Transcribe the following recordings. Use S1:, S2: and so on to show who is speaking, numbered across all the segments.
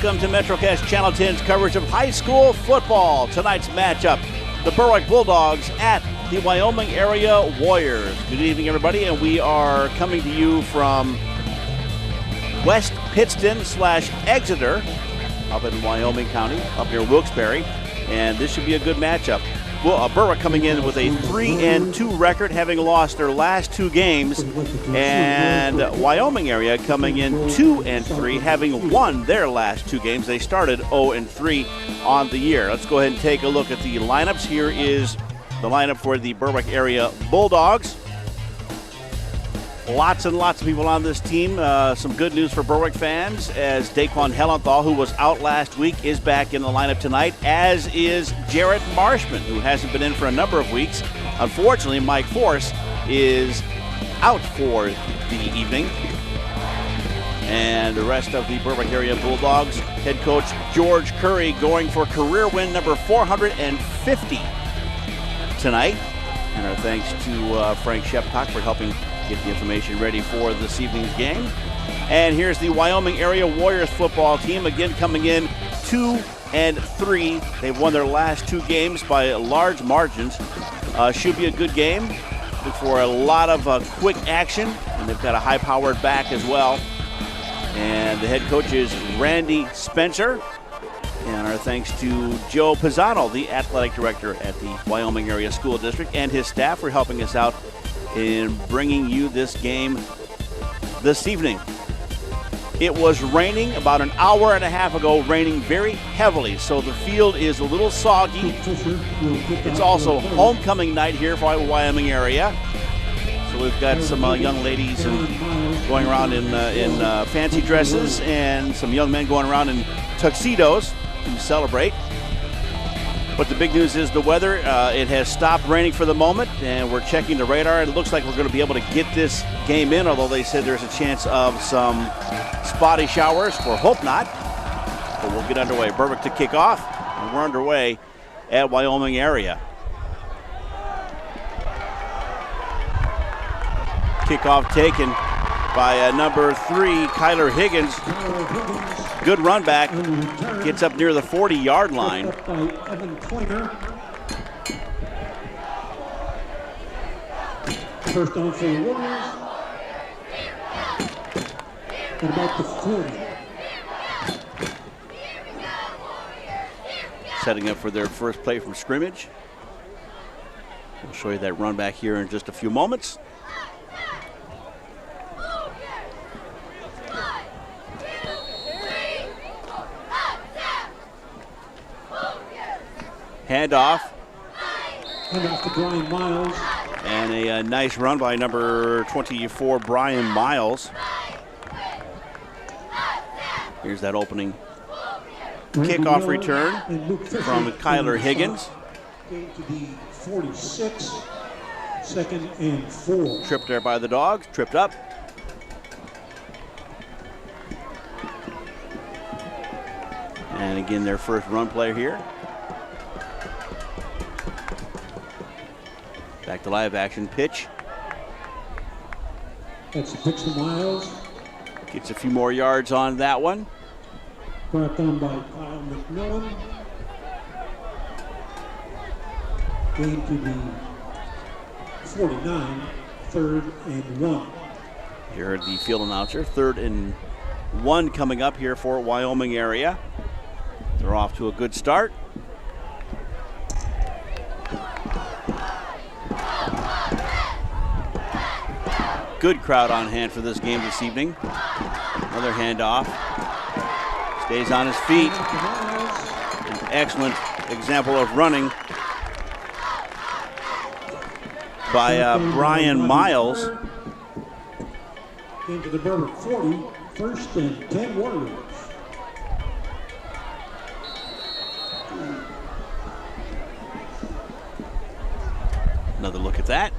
S1: Welcome to MetroCast Channel 10's coverage of high school football. Tonight's matchup, the Berwick Bulldogs at the Wyoming Area Warriors. Good evening, everybody, and we are coming to you from West Pittston / Exeter, up in Wyoming County, up near Wilkes-Barre, and this should be a good matchup. Berwick coming in with a 3-2 record, having lost their last two games, and Wyoming Area coming in 2-3, having won their last two games. They started 0-3 on the year. Let's go ahead and take a look at the lineups. Here is the lineup for the Berwick Area Bulldogs. Lots and lots of people on this team. Some good news for Berwick fans, as Daquan Hellenthal, who was out last week, is back in the lineup tonight, as is Jarrett Marshman, who hasn't been in for a number of weeks. Unfortunately, Mike Force is out for the evening. And the rest of the Berwick Area Bulldogs, head coach George Curry going for career win number 450 tonight. And our thanks to Frank Shepcock for helping get the information ready for this evening's game. And here's the Wyoming Area Warriors football team, again coming in 2-3. They've won their last two games by large margins. Should be a good game. Look for a lot of quick action, and they've got a high-powered back as well. And the head coach is Randy Spencer. And our thanks to Joe Pisano, the athletic director at the Wyoming Area School District, and his staff for helping us out in bringing you this game this evening. It was raining about an hour and a half ago, raining very heavily, so the field is a little soggy. It's also homecoming night here for Wyoming Area, so we've got some young ladies going around in fancy dresses, and some young men going around in tuxedos to celebrate. But the big news is the weather. It has stopped raining for the moment, and we're checking the radar. It looks like we're going to be able to get this game in, although they said there's a chance of some spotty showers. We hope not, but we'll get underway. Berwick to kick off, and we're underway at Wyoming Area. Kickoff taken by number 3, Kyler Higgins. Good run back, gets up near the 40-yard line.
S2: First down for the Warriors. At about the 40.
S1: Setting up for their first play from scrimmage. We'll show you that run back here in just a few moments. Handoff.
S2: Handoff to Brian Miles.
S1: And a nice run by number 24, Brian Miles. Here's that opening kickoff return from Kyler Higgins.
S2: Going to be 46, 2nd and 4.
S1: Tripped there by the Dogs, tripped up. And again, their first run play here. Back to live action pitch.
S2: That's the pitch to Miles.
S1: Gets a few more yards on that one.
S2: Brought down by Kyle McMillan. Gain to be 49, 3rd and 1.
S1: You heard the field announcer. 3rd and 1 coming up here for Wyoming Area. They're off to a good start. Good crowd on hand for this game this evening. Another handoff. Stays on his feet. An excellent example of running by Brian Miles.
S2: Into the Berwick 40, 1st and 10 Warriors.
S1: Another look at that.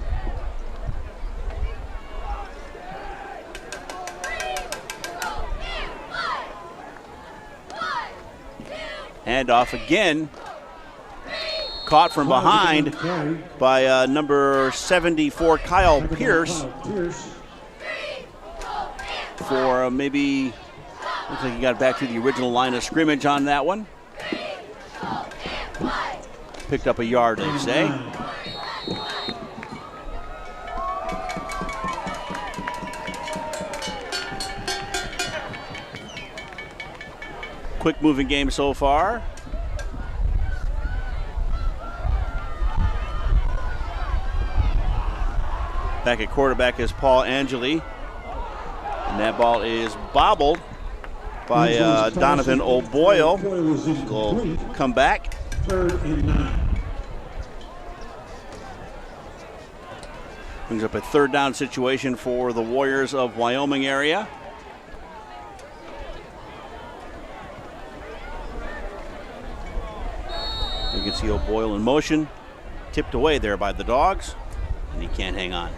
S1: Handoff again. Caught from behind by number 74, Kyle Pierce, for maybe Looks like he got back to the original line of scrimmage on that one. Picked up a yard, they say. Quick moving game so far. Back at quarterback is Paul Angeli. And that ball is bobbled by Donovan O'Boyle. Will come back.
S2: 3rd and 9.
S1: Brings up a 3rd down situation for the Warriors of Wyoming Area. You can see O'Boyle in motion. Tipped away there by the Dogs. And he can't hang on.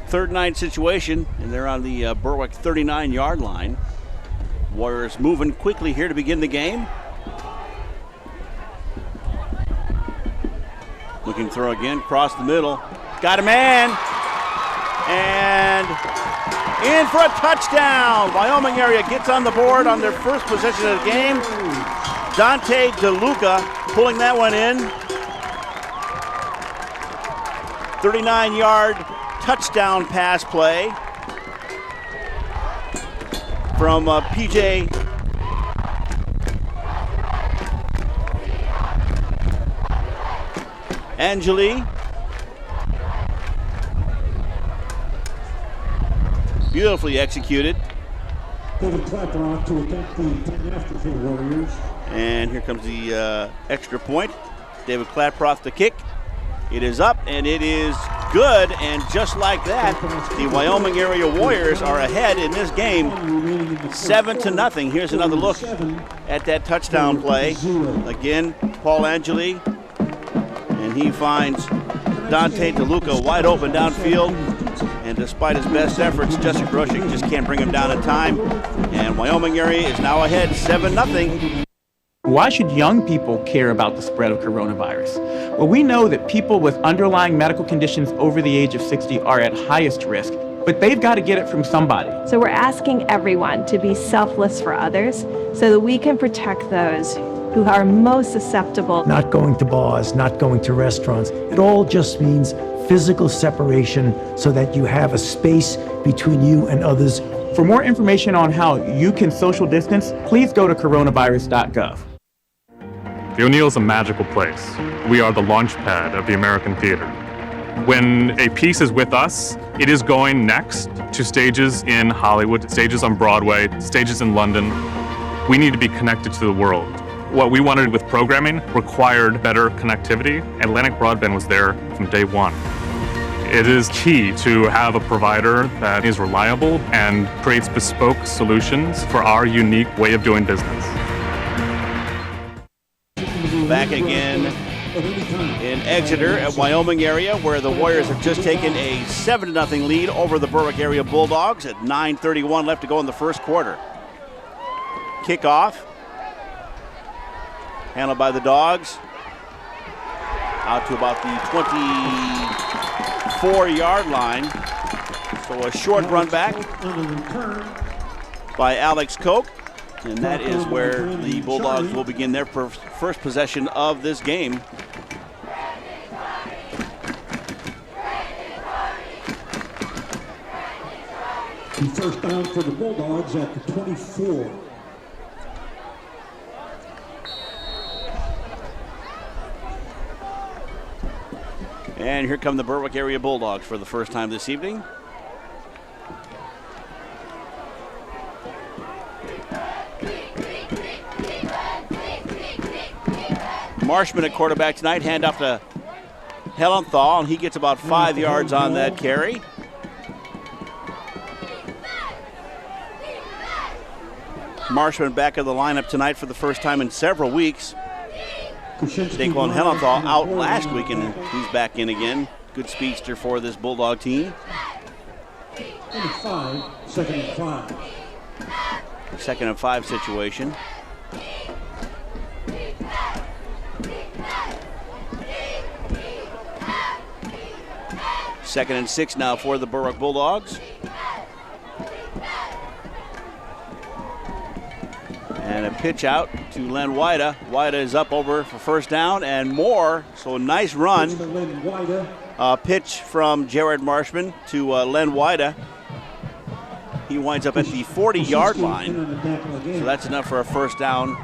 S1: 3rd and 9 situation, and they're on the Berwick 39-yard line. Warriors moving quickly here to begin the game. Looking to throw again, across the middle. Got a man! And in for a touchdown! Wyoming Area gets on the board on their first possession of the game. Dante DeLuca pulling that one in. 39-yard touchdown pass play from PJ Angeli. Beautifully executed.
S2: David Clapper off to attempt the point after for the Warriors.
S1: And here comes the extra point. David Klaproth the kick. It is up and it is good, and just like that, the Wyoming Area Warriors are ahead in this game, 7-0. Here's another look at that touchdown play. Again, Paul Angeli, and he finds Dante DeLuca wide open downfield, and despite his best efforts, Justin Groshek just can't bring him down in time, and Wyoming Area is now ahead 7-0.
S3: Why should young people care about the spread of coronavirus? Well, we know that people with underlying medical conditions over the age of 60 are at highest risk, but they've got to get it from somebody.
S4: So we're asking everyone to be selfless for others so that we can protect those who are most susceptible.
S5: Not going to bars, not going to restaurants. It all just means physical separation so that you have a space between you and others.
S3: For more information on how you can social distance, please go to coronavirus.gov.
S6: The O'Neill is a magical place. We are the launch pad of the American theater. When a piece is with us, it is going next to stages in Hollywood, stages on Broadway, stages in London. We need to be connected to the world. What we wanted with programming required better connectivity. Atlantic Broadband was there from day one. It is key to have a provider that is reliable and creates bespoke solutions for our unique way of doing business.
S1: Back again in Exeter at Wyoming Area, where the Warriors have just taken a 7-0 lead over the Berwick Area Bulldogs at 9:31 left to go in the first quarter. Kickoff handled by the Dogs out to about the 24-yard line. So a short run back by Alex Koch. And that is where the Bulldogs will begin their first possession of this game.
S2: The first down for the Bulldogs at the 24.
S1: And here come the Berwick Area Bulldogs for the first time this evening. Marshman at quarterback tonight, hand off to Hellenthal, and he gets about 5 yards on that carry. Marshman back in the lineup tonight for the first time in several weeks. Daquan Hellenthal out last week, and he's back in again. Good speedster for this Bulldog team.
S2: 2nd and 5.
S1: 2nd and 5 situation. Second and 6 now for the Berwick Bulldogs. pitch out to Len Wida. Wida is up over for first down and more. So a nice run. Pitch from Jared Marshman to Len Wida. He winds up at the 40-yard line. So that's enough for a first down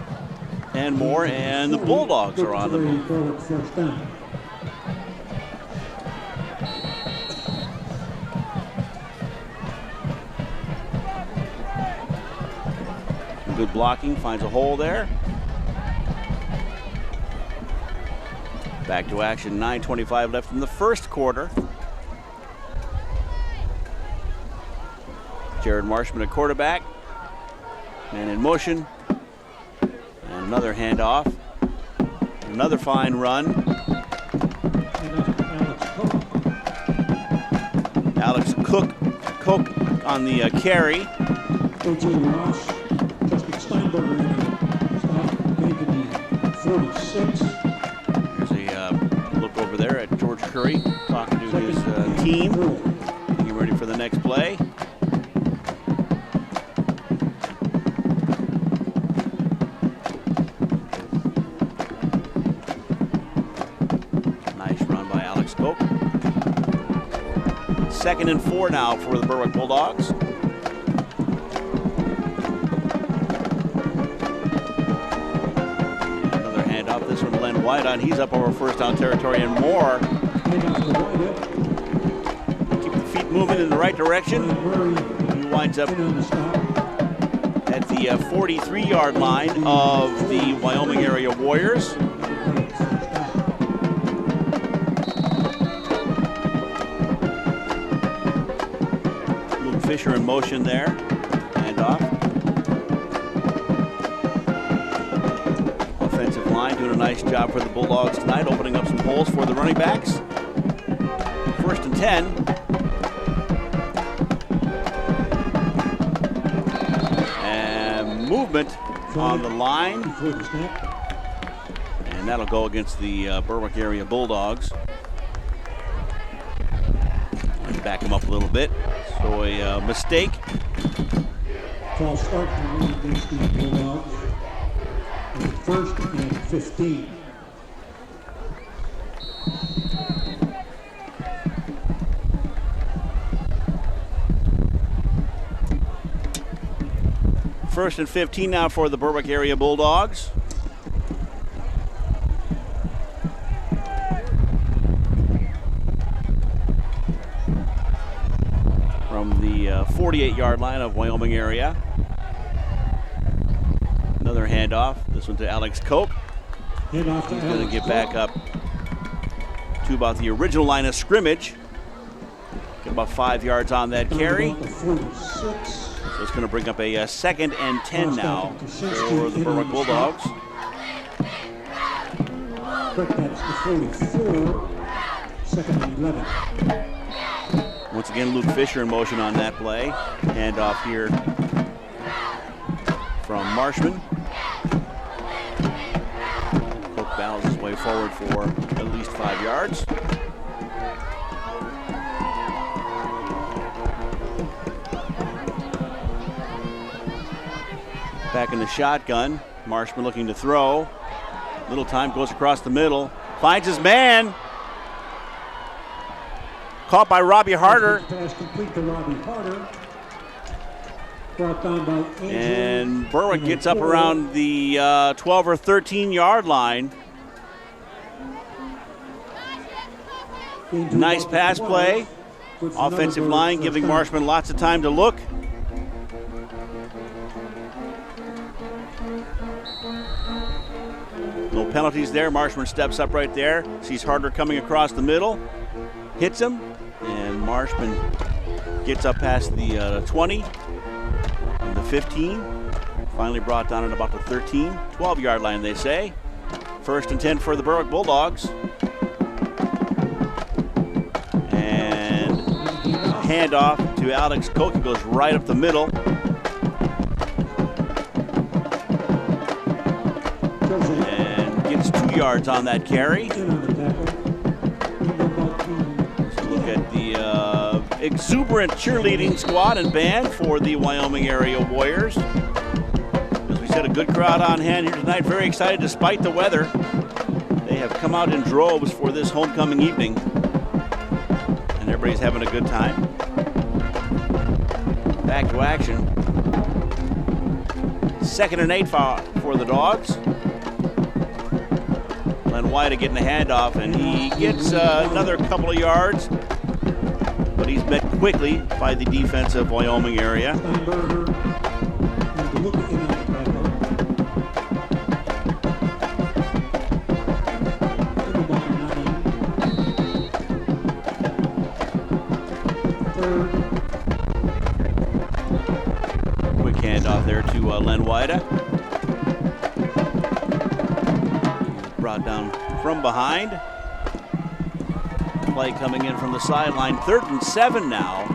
S1: and more. And the Bulldogs are on the move. Good blocking, finds a hole there. Back to action, 9:25 left in the first quarter. Jared Marshman at quarterback. Man in motion. And another handoff. Another fine run. Alex Cook on the carry. Here's a look over there at George Curry talking to his team, getting ready for the next play. Nice run by Alex Cook. 2nd and 4 now for the Berwick Bulldogs. This one, Len White on. He's up over first down territory and more. Keep the feet moving in the right direction. He winds up at the 43-yard line of the Wyoming Area Warriors. Luke Fisher in motion there. Handoff. Doing a nice job for the Bulldogs tonight, opening up some holes for the running backs. 1st and 10. And movement on the line. And that'll go against the Berwick Area Bulldogs. Let's back him up a little bit. So a mistake.
S2: False start against the Bulldogs. 1st and 15.
S1: First and 15 now for the Berwick Area Bulldogs. From the 48-yard line of Wyoming Area. Another handoff. This one to Alex Koch. He's going to get back up to about the original line of scrimmage. Get about 5 yards on that carry. So it's going to bring up a 2nd and 10 now for the Berwick Bulldogs.
S2: That's the 44. 2nd and 11.
S1: Once again, Luke Fisher in motion on that play. Handoff here from Marshman. Cook battles his way forward for at least 5 yards. Back in the shotgun. Marshman looking to throw. Little time, goes across the middle. Finds his man. Caught by Robbie Harder.
S2: Pass complete to Robbie Harder. Brought down by Angel.
S1: And Berwick gets up around the 12 or 13 yard line. Nice pass play. Offensive line giving Marshman lots of time to look. No penalties there. Marshman steps up right there. Sees Harder coming across the middle. Hits him. And Marshman gets up past the 20. And the 15. Finally brought down at about the 13. 12-yard line, they say. 1st and 10 for the Berwick Bulldogs. And handoff to Alex Koch. He goes right up the middle. And gets 2 yards on that carry. So look at the exuberant cheerleading squad and band for the Wyoming Area Warriors. As we said, a good crowd on hand here tonight. Very excited despite the weather. They have come out in droves for this homecoming evening. And everybody's having a good time. Back to action. 2nd and 8 for the Dogs. Len White getting a handoff, and he gets another couple of yards. But he's met quickly by the defense of Wyoming Area. Quick handoff there to Len White. Brought down from behind. Play coming in from the sideline. 3rd and 7 now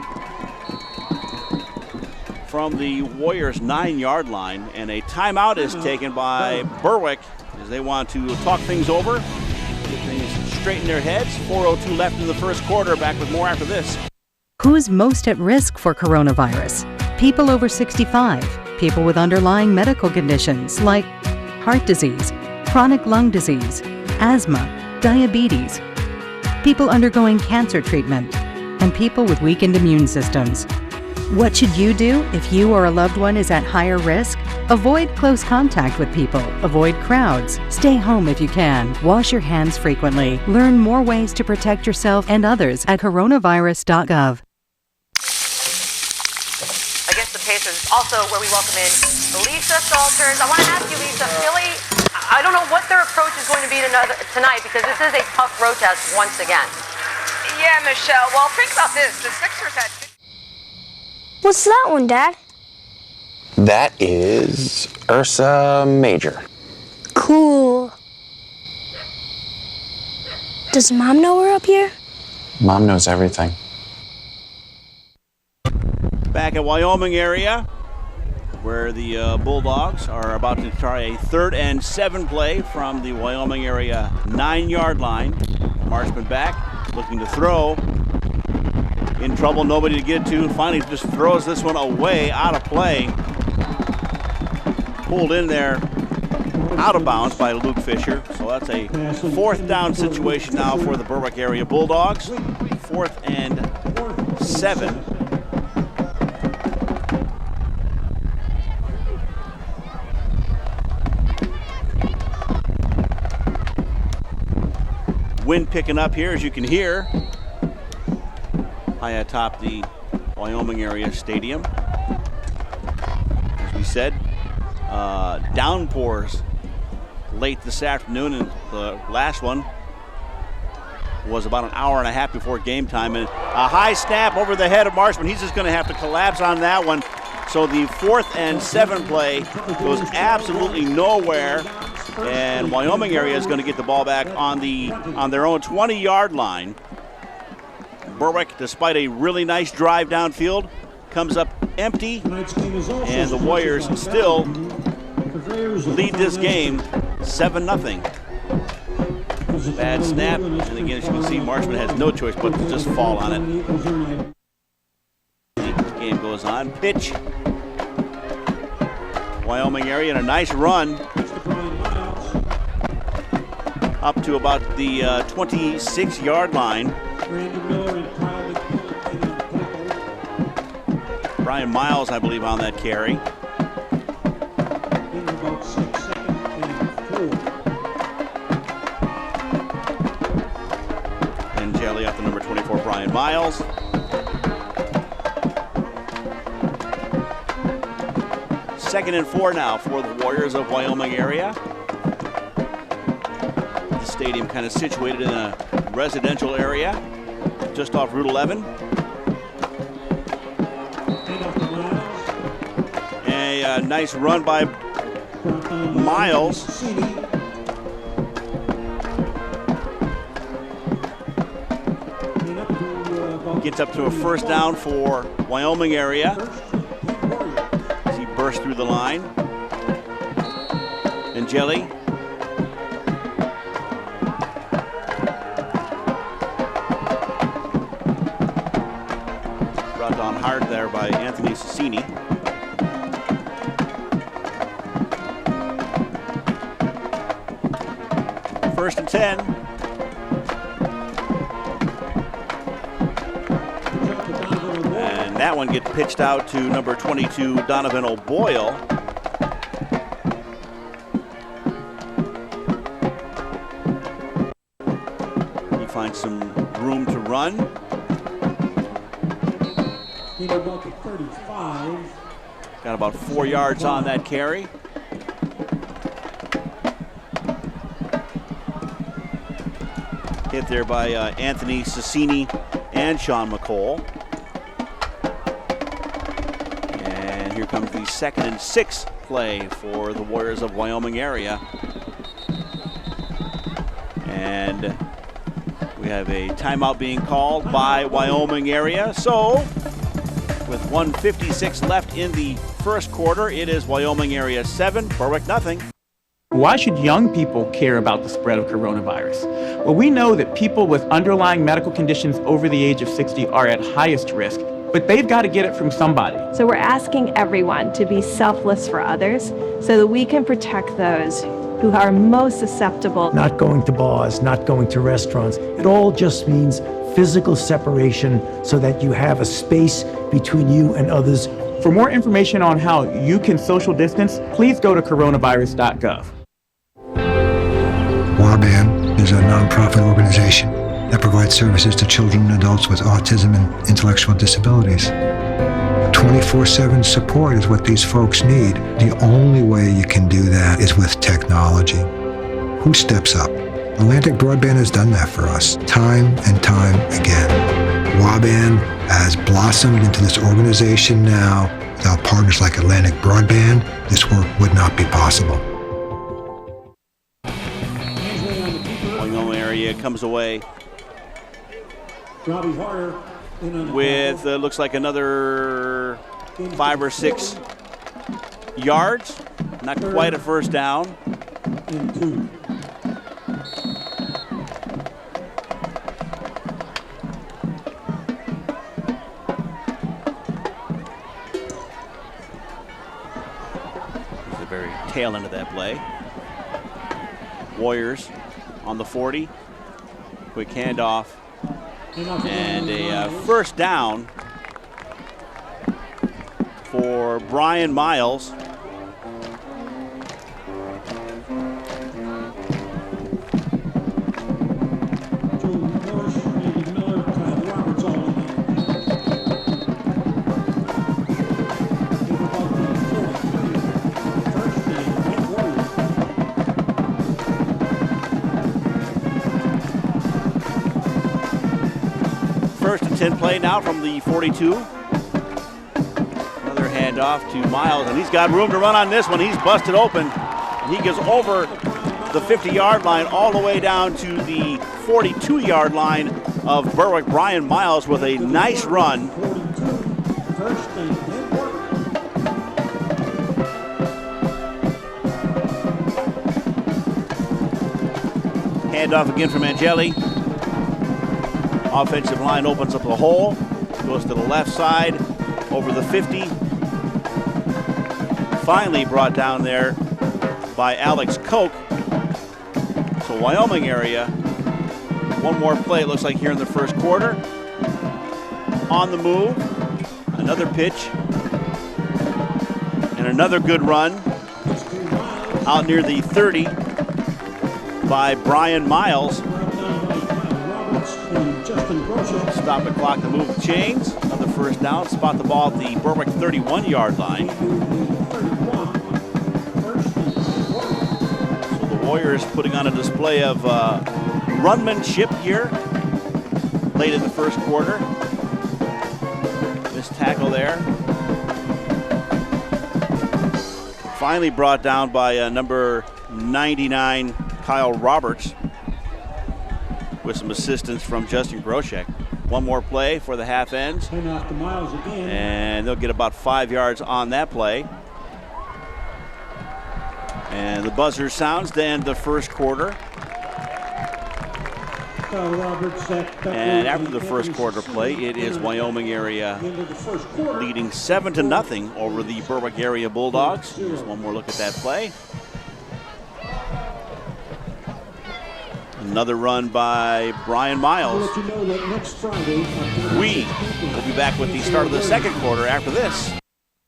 S1: from the Warriors' 9-yard line, and a timeout is taken by Berwick as they want to talk things over, get things straight in their heads. 4:02 left in the first quarter. Back with more after this.
S7: Who's most at risk for coronavirus? People over 65, people with underlying medical conditions like heart disease, chronic lung disease, asthma, diabetes, people undergoing cancer treatment, and people with weakened immune systems. What should you do if you or a loved one is at higher risk? Avoid close contact with people, avoid crowds, stay home if you can, wash your hands frequently, learn more ways to protect yourself and others at coronavirus.gov.
S8: Against the Pacers, also where we welcome in Lisa Salters. I want to ask you, Lisa, Philly, I don't know what their approach is going to be tonight because this is a tough road test once again.
S9: Yeah, Michelle. Well, think about this. The Sixers had...
S10: What's that one, Dad?
S11: That is Ursa Major.
S10: Cool. Does Mom know we're up here?
S11: Mom knows everything.
S1: Back at Wyoming Area, where the Bulldogs are about to try a 3rd and 7 play from the Wyoming Area 9-yard line. Marshman back, looking to throw. In trouble, nobody to get to. Finally just throws this one away, out of play. Pulled in there, out of bounds by Luke Fisher. So that's a 4th down situation now for the Berwick Area Bulldogs. 4th and 7. Wind picking up here, as you can hear, high atop the Wyoming Area Stadium. As we said, downpours late this afternoon, and the last one was about an hour and a half before game time. And a high snap over the head of Marshman. He's just going to have to collapse on that one. So the 4th and 7 play goes absolutely nowhere. And Wyoming Area is going to get the ball back on their own 20-yard line. Berwick, despite a really nice drive downfield, comes up empty, and the Warriors still lead this game 7-0 Bad snap, and again, as you can see, Marshman has no choice but to just fall on it. The game goes on. Pitch. Wyoming Area in a nice run up to about the 26-yard line. Brian Miles, I believe, on that carry. And Jelly off the number 24, Brian Miles. Second and 4 now for the Warriors of Wyoming Area. The stadium kind of situated in a residential area just off Route 11. A nice run by Miles. Gets up to a first down for Wyoming Area as he bursts through the line. And Jelly. Brought down hard there by Anthony Sassini. First and 10. And that one gets pitched out to number 22, Donovan O'Boyle. He finds some room to run. Got about 4 yards on that carry. Hit there by Anthony Cicini and Sean McCole. And here comes the 2nd and 6 play for the Warriors of Wyoming Area. And we have a timeout being called by Wyoming Area. So with 1:56 left in the first quarter, it is Wyoming Area 7, Berwick nothing.
S3: Why should young people care about the spread of coronavirus? Well, we know that people with underlying medical conditions over the age of 60 are at highest risk, but they've got to get it from somebody.
S4: So we're asking everyone to be selfless for others so that we can protect those who are most susceptible.
S5: Not going to bars, not going to restaurants. It all just means physical separation so that you have a space between you and others.
S3: For more information on how you can social distance, please go to coronavirus.gov.
S12: WABAN is a nonprofit organization that provides services to children and adults with autism and intellectual disabilities. 24/7 support is what these folks need. The only way you can do that is with technology. Who steps up? Atlantic Broadband has done that for us, time and time again. WABAN has blossomed into this organization now. Without partners like Atlantic Broadband, this work would not be possible.
S1: Wyoming Area comes away with looks like another 5 or 6 yards. Not quite a first down. The very tail end of that play. Warriors on the 40. Quick handoff. And a first down for Brian Miles. First and 10 play now from the 42. Another handoff to Miles, and he's got room to run on this one. He's busted open. He goes over the 50-yard line all the way down to the 42-yard line of Berwick. Brian Miles with a nice run. Handoff again from Angeli. Offensive line opens up the hole, goes to the left side, over the 50. Finally brought down there by Alex Koch. So Wyoming Area, one more play it looks like here in the first quarter. On the move, another pitch, and another good run out near the 30 by Brian Miles. Stop the clock to move the chains. Another first down. Spot the ball at the Berwick 31-yard line. So the Warriors putting on a display of runmanship here late in the first quarter. Missed tackle there. Finally brought down by number 99, Kyle Roberts, with some assistance from Justin Groshek. One more play for the half ends. And they'll get about 5 yards on that play. And the buzzer sounds to end the first quarter. And after the first quarter play, it is Wyoming Area leading 7-0 over the Berwick Area Bulldogs. Just one more look at that play. Another run by Brian Miles.
S2: I'll let you know that next Friday,
S1: We will be back with the start of the second quarter after this.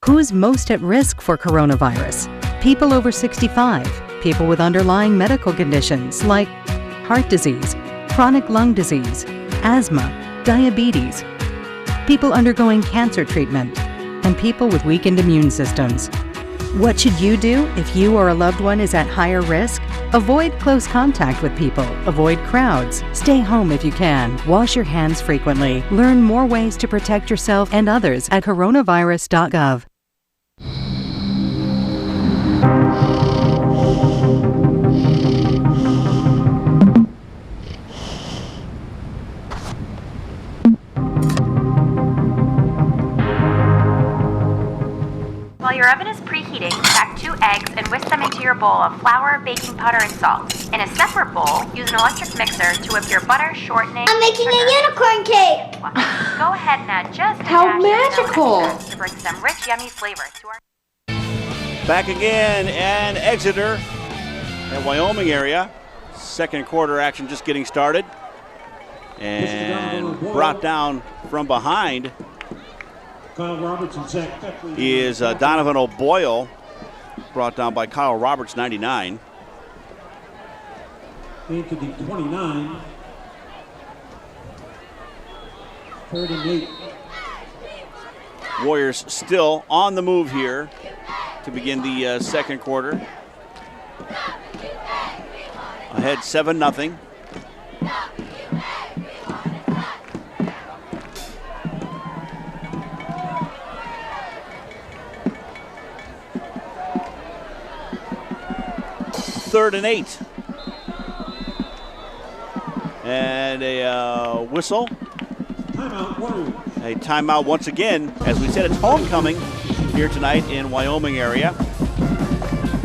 S7: Who's most at risk for coronavirus? People over 65, people with underlying medical conditions like heart disease, chronic lung disease, asthma, diabetes, people undergoing cancer treatment, and people with weakened immune systems. What should you do if you or a loved one is at higher risk? Avoid close contact with people, avoid crowds, stay home if you can, wash your hands frequently. Learn more ways to protect yourself and others at coronavirus.gov.
S13: While your oven is preheating, crack 2 eggs and whisk them into your bowl of flour, baking powder, and salt. In a separate bowl, use an electric mixer to whip your butter, shortening,
S10: I'm making a unicorn cake.
S13: Go ahead and add just a
S9: How
S13: dash of
S9: magical.
S13: vanilla to bring some rich, yummy flavor to our...
S1: Back again, and Exeter at Wyoming Area. Second quarter action just getting started. And brought down from behind
S2: Kyle Roberts and Zach Beckley
S1: is Donovan O'Boyle, brought down by Kyle Roberts, 99.
S2: into the 29. 3rd and 8.
S1: Warriors still on the move here to begin the second quarter. Ahead 7-0. Third and 8. And a whistle.
S2: Timeout, Warriors.
S1: A timeout once again. As we said, it's homecoming here tonight in Wyoming area.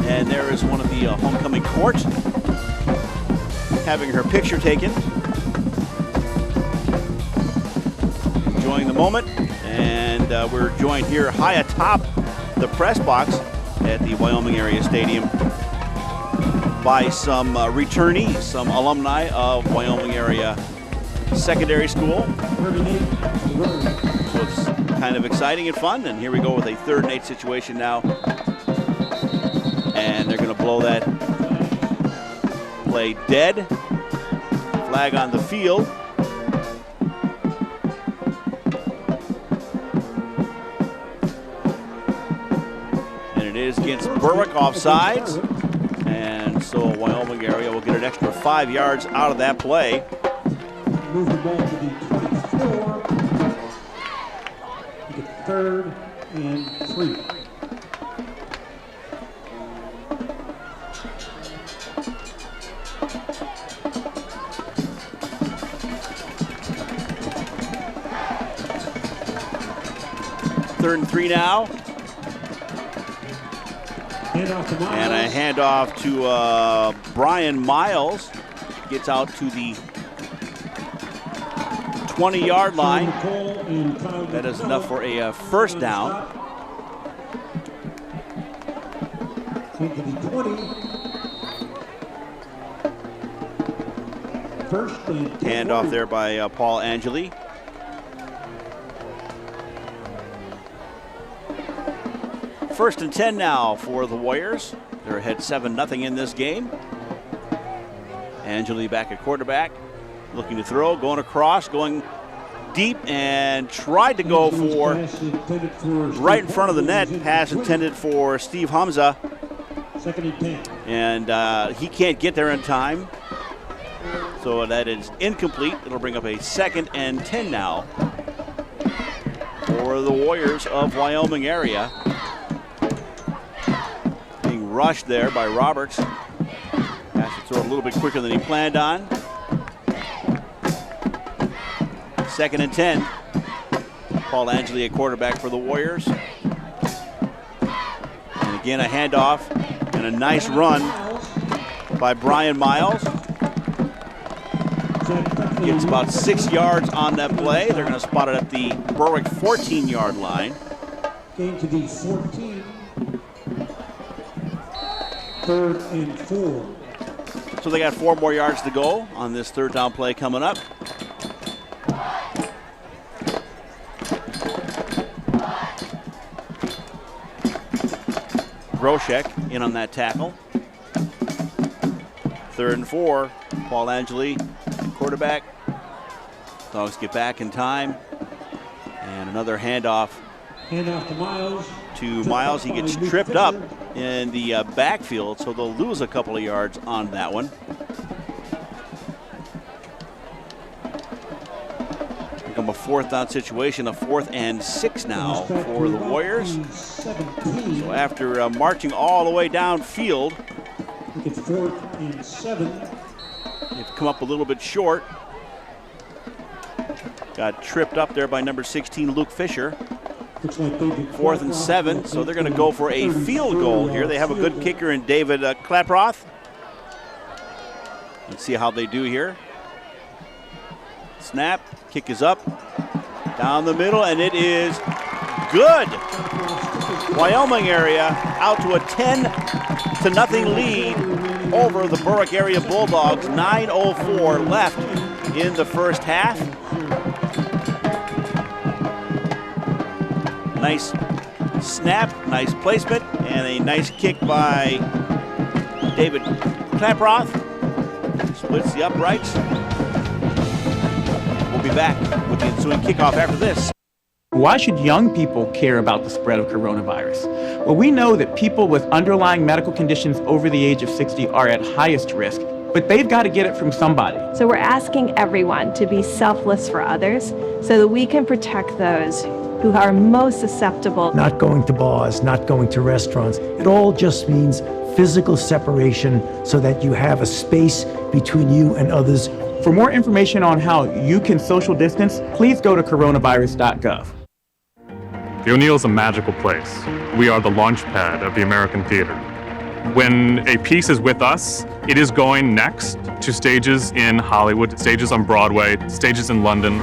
S1: And there is one of the homecoming court having her picture taken. Enjoying the moment. And we're joined here high atop the press box at the Wyoming Area Stadium by some returnees, some alumni of Wyoming Area Secondary School. So it's kind of exciting and fun. And here we go with a 3rd and 8 situation now. And they're going to blow that play dead. Flag on the field. And it is against Berwick offsides. And so Wyoming Area will get an extra 5 yards out of that play.
S2: Move the ball to the 24. You get 3rd and 3.
S1: Third and 3 now.
S2: Handoff to Miles.
S1: And a handoff to Brian Miles. Gets out to the 20-yard line. That is enough for a first down.
S2: Into the 20. 1st and 10.
S1: Handoff there by Paul Angeli. First and 10 now for the Warriors. They're ahead 7-0 in this game. Angeli back at quarterback. Looking to throw, going across, going deep, and tried to go for right in front of the net. Pass intended for Steve Hamza.
S2: 2nd and 10.
S1: And he can't get there in time. So that is incomplete. It'll bring up a 2nd and 10 now for the Warriors of Wyoming Area. Being rushed there by Roberts. Has to throw a little bit quicker than he planned on. 2nd and 10. Paul Angeli at quarterback for the Warriors. And again, a handoff and a nice run by Brian Miles. Gets about 6 yards on that play. They're going to spot it at the Berwick 14-yard line.
S2: Game to the 14. 3rd and 4.
S1: So they got 4 more yards to go on this third down play coming up. Groshek in on that tackle. 3rd and 4. Paul Angeli, quarterback. Dogs get back in time. And another handoff.
S2: Handoff to Miles.
S1: To Miles. He gets tripped up in the backfield, so they'll lose a couple of yards on that one. Become a 4th down situation, a 4th and 6 now for the Warriors. So after marching all the way downfield,
S2: it's 4th and 7.
S1: They've come up a little bit short. Got tripped up there by number 16, Luke Fisher. 4th and 7, so they're going to go for a field goal here. They have a good kicker in David Klaproth. Let's see how they do here. Snap, kick is up, down the middle, and it is good. Wyoming Area out to a 10-0 lead over the Berwick Area Bulldogs. 9:04 left in the first half. Nice snap, nice placement, and a nice kick by David Klaproth. Splits the uprights. We'll be back with the ensuing kickoff after this.
S3: Why should young people care about the spread of coronavirus? Well, we know that people with underlying medical conditions over the age of 60 are at highest risk, but they've got to get it from somebody.
S4: So we're asking everyone to be selfless for others so that we can protect those who are most susceptible.
S5: Not going to bars, not going to restaurants. It all just means physical separation so that you have a space between you and others.
S3: For more information on how you can social distance, please go to coronavirus.gov.
S6: The O'Neill's a magical place. We are the launch pad of the American theater. When a piece is with us, it is going next to stages in Hollywood, stages on Broadway, stages in London.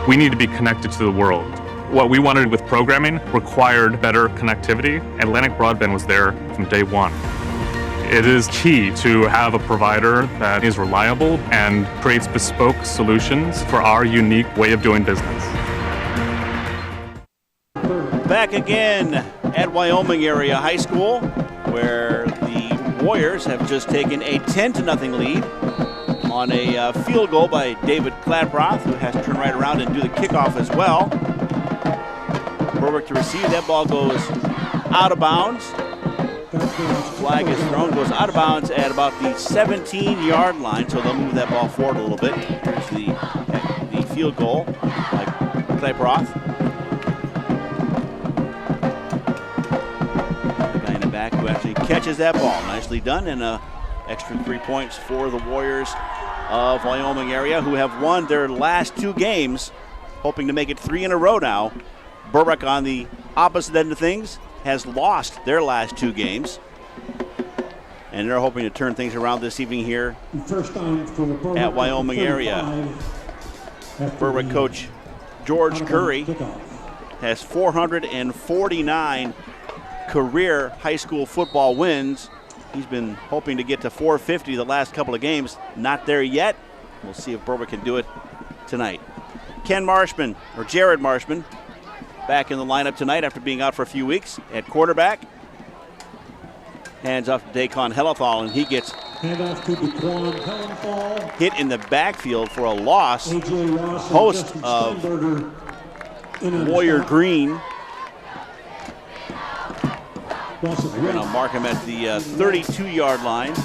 S6: We need to be connected to the world. What we wanted with programming required better connectivity. Atlantic Broadband was there from day one. It is key to have a provider that is reliable and creates bespoke solutions for our unique way of doing business.
S1: Back again at Wyoming Area High School, where the Warriors have just taken a 10-0 lead on a field goal by David Klaproth, who has to turn right around and do the kickoff as well. Berwick to receive. That ball goes out of bounds. Flag is thrown, goes out of bounds at about the 17-yard line, so they'll move that ball forward a little bit. Here's the field goal by Klaproth. The guy in the back who actually catches that ball. Nicely done, and extra 3 points for the Warriors of Wyoming Area, who have won their last 2 games, hoping to make it 3 in a row now. Berwick, on the opposite end of things, has lost their last 2 games. And they're hoping to turn things around this evening here at Wyoming Area. Berwick coach George Curry has 449 career high school football wins. He's been hoping to get to 450 the last couple of games. Not there yet. We'll see if Berwick can do it tonight. Jared Marshman, back in the lineup tonight after being out for a few weeks at quarterback. Hands off to Dacon Hellenthal, and he gets hit in the backfield for a loss. Host of Warrior Green. They're going to mark him at the 32-yard line.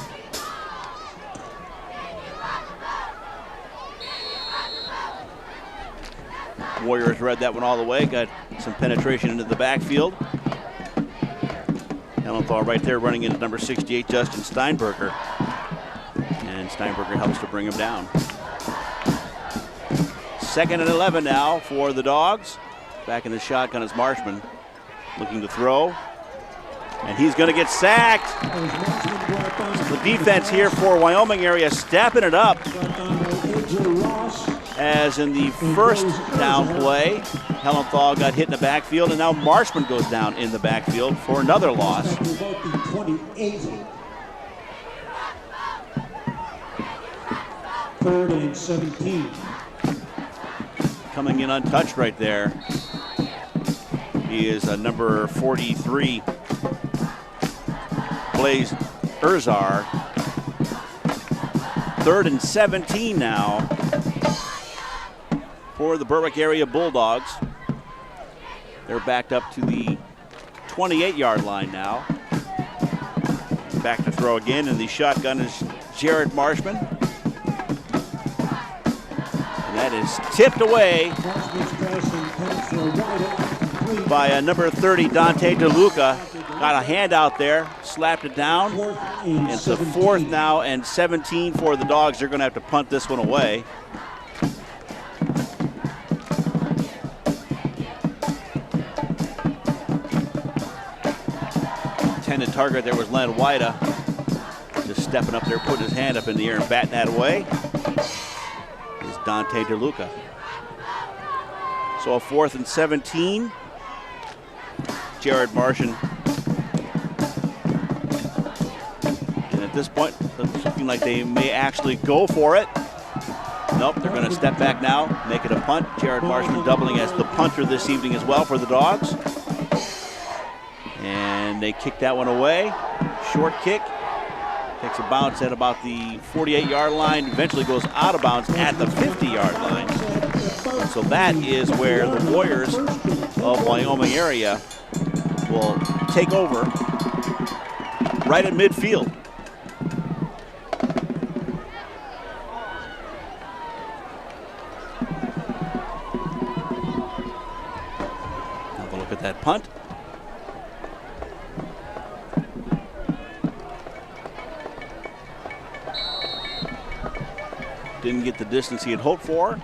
S1: Warriors read that one all the way, got some penetration into the backfield. Hellenthal right there running into number 68, Justin Steinberger. And Steinberger helps to bring him down. 2nd and 11 now for the Dogs. Back in the shotgun is Marshman, looking to throw. And he's going to get sacked. The defense here for Wyoming Area stepping it up. As in the first down play, Hellenthal got hit in the backfield, and now Marshman goes down in the backfield for another loss.
S2: 3rd and 17.
S1: Coming in untouched right there. He is number 43, Blaze Erzar. 3rd and 17 now for the Berwick Area Bulldogs. They're backed up to the 28-yard line now. Back to throw again, and the shotgun is Jared Marshman. And that is tipped away by number 30, Dante DeLuca. Got a hand out there, slapped it down. It's the 4th now and 17 for the Dogs. They're going to have to punt this one away. Intended target there was Len Wida. Just stepping up there, putting his hand up in the air and batting that away is Dante DeLuca. So a 4th and 17. Jared Marshman. And at this point, it's looking like they may actually go for it. Nope, they're going to step back now, make it a punt. Jared Marshman doubling as the punter this evening as well for the Dogs. And they kick that one away. Short kick. Takes a bounce at about the 48-yard line. Eventually goes out of bounds at the 50-yard line. So that is where the Warriors of Wyoming Area will take over right at midfield. Have a look at that punt. Didn't get the distance he had hoped for.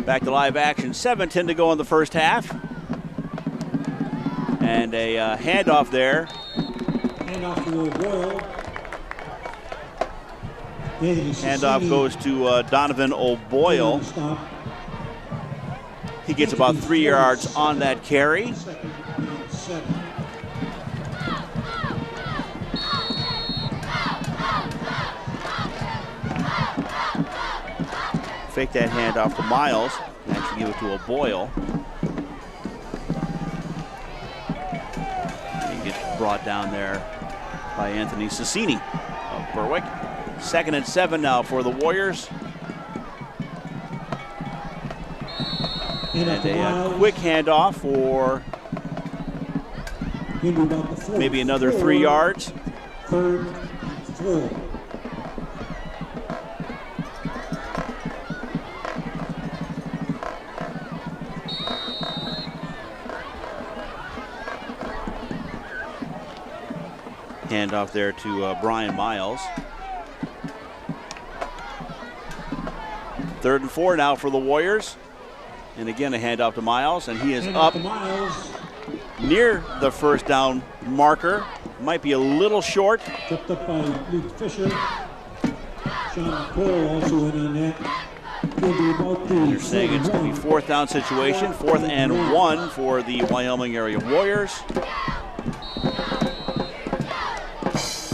S1: Back to live action. 7:10 to go in the first half. And a handoff there.
S2: Handoff to O'Boyle.
S1: Handoff goes to Donovan O'Boyle. He gets about 3 yards on that carry. Fake that handoff to Miles. Actually give it to O'Boyle. He gets brought down there by Anthony Cicini of Berwick. 2nd and 7 now for the Warriors. And a quick handoff for maybe another 3 yards.
S2: 3rd, 4.
S1: Handoff there to Brian Miles. 3rd and 4 now for the Warriors. And again, a handoff to Miles, and he is up near the first down marker. Might be a little short.
S2: Tripped up by Luke Fisher. Sean Cole also in on that.
S1: They're saying it's going to be 4th down situation. 4th and 1 for the Wyoming Area Warriors.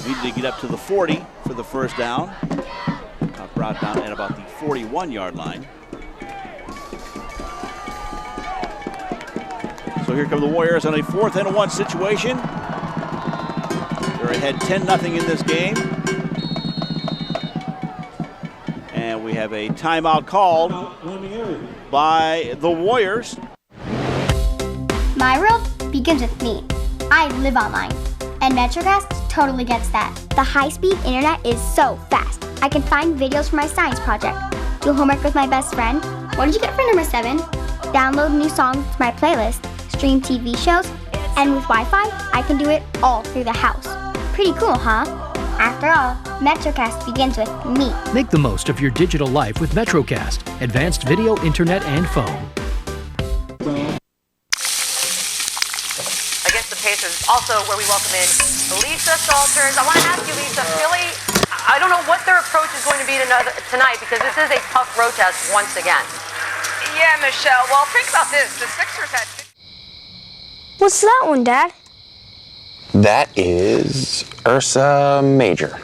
S1: Needed to get up to the 40 for the first down. Brought down at about the 41-yard line. So here come the Warriors on a 4th and 1 situation. They're ahead 10-0 in this game. And we have a timeout called by the Warriors.
S10: My world begins with me. I live online, and MetroCast totally gets that. The high-speed internet is so fast. I can find videos for my science project, do homework with my best friend. What did you get for number 7? Download new songs to my playlist, stream TV shows, and with Wi-Fi, I can do it all through the house. Pretty cool, huh? After all, MetroCast begins with me.
S14: Make the most of your digital life with MetroCast, advanced video, internet, and phone.
S8: Against the Pacers, also where we welcome in Lisa Salters. I want to ask you, Lisa, Philly, I don't know what their approach is going to be tonight because this is a tough road test once again.
S9: Yeah, Michelle. Well, think about this. The Sixers had...
S10: What's that one, Dad?
S11: That is Ursa Major.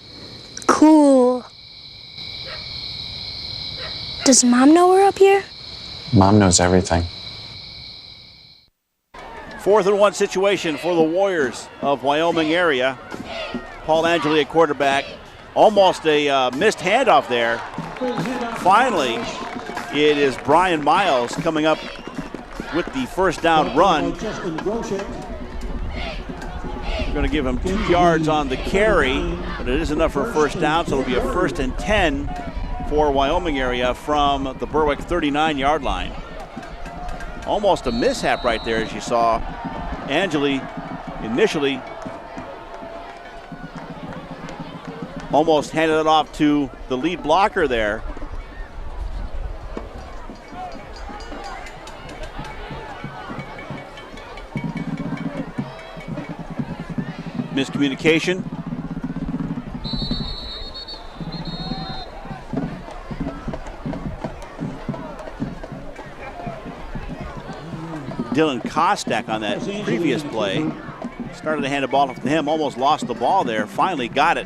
S15: Cool. Does Mom know we're up here?
S11: Mom knows everything.
S1: 4th and 1 situation for the Warriors of Wyoming Area. Paul Angeli at quarterback. Almost a missed handoff there. Finally, it is Brian Miles coming up with the first down run. We're going to give him 2 yards on the carry, but it is enough for a first down, so it'll be a 1st and 10 for Wyoming Area from the Berwick 39-yard line. Almost a mishap right there, as you saw. Angeli initially almost handed it off to the lead blocker there. Miscommunication. Dylan Kostak on that previous play. Started to hand the ball off to him, almost lost the ball there. Finally got it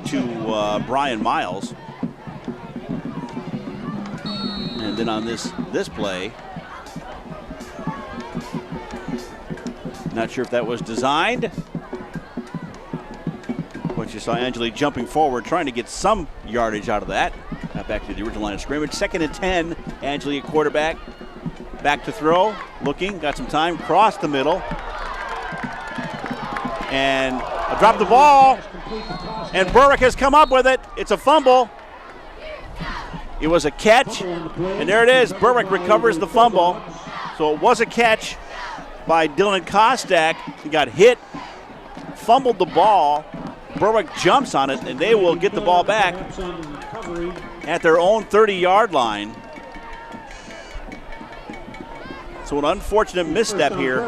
S1: to Brian Miles. And then on this play, not sure if that was designed. But you saw Angeli jumping forward, trying to get some yardage out of that. Got back to the original line of scrimmage. 2nd and 10, Angeli at quarterback. Back to throw, looking, got some time, crossed the middle. And dropped the ball. And Berwick has come up with it. It's a fumble. It was a catch. And there it is. Berwick recovers the fumble. So it was a catch by Dylan Kostak. He got hit, fumbled the ball. Berwick jumps on it, and they will get the ball back at their own 30-yard line. So an unfortunate misstep here.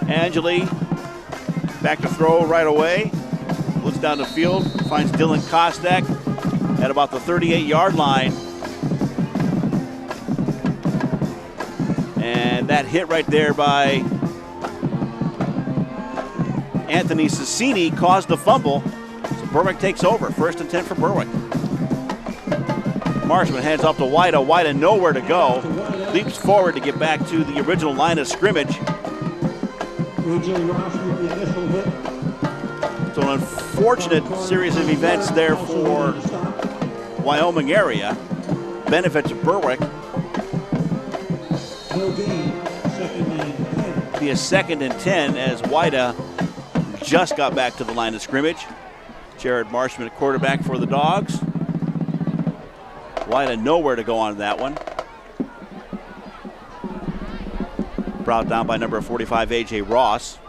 S1: Angeli back to throw right away. Looks down the field, finds Dylan Kostak at about the 38-yard line. And that hit right there by Anthony Sassini caused the fumble. So Berwick takes over. 1st and 10 for Berwick. Marshman hands off to Wyda. Wyda nowhere to go. Leaps forward to get back to the original line of scrimmage. So an unfortunate series of events there for Wyoming Area. Benefits Berwick. Be a 2nd and 10 as Wyda just got back to the line of scrimmage. Jared Marshman at quarterback for the Dogs. Wyda nowhere to go on that one. Brought down by number 45, A.J. Ross.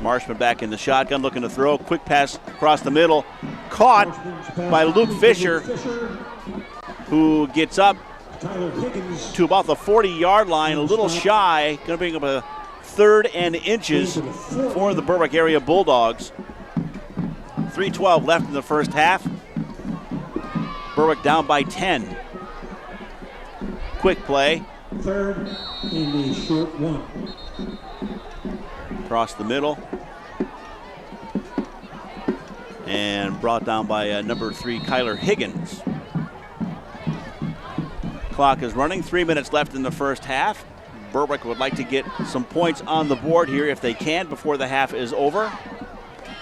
S1: Marshman back in the shotgun, looking to throw. Quick pass across the middle. Caught by Luke Fisher, who gets up to about the 40-yard line, a little shy. Going to bring up a 3rd and inches for the Berwick Area Bulldogs. 3:12 left in the first half. Berwick down by 10. Quick play.
S2: 3rd and a short 1.
S1: Across the middle. And brought down by number 3, Kyler Higgins. Clock is running. 3 minutes left in the first half. Berwick would like to get some points on the board here if they can before the half is over.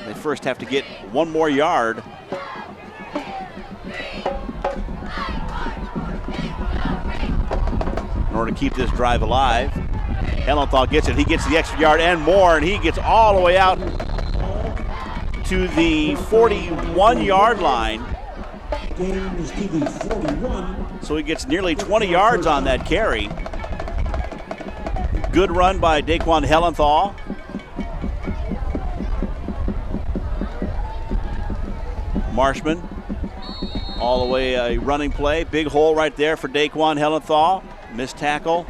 S1: They first have to get 1 more yard. In order to keep this drive alive. Hellenthal gets it. He gets the extra yard and more, and he gets all the way out to the 41-yard line. So he gets nearly 20 yards on that carry. Good run by Daquan Hellenthal. Marshman all the way a running play. Big hole right there for Daquan Hellenthal. Missed tackle.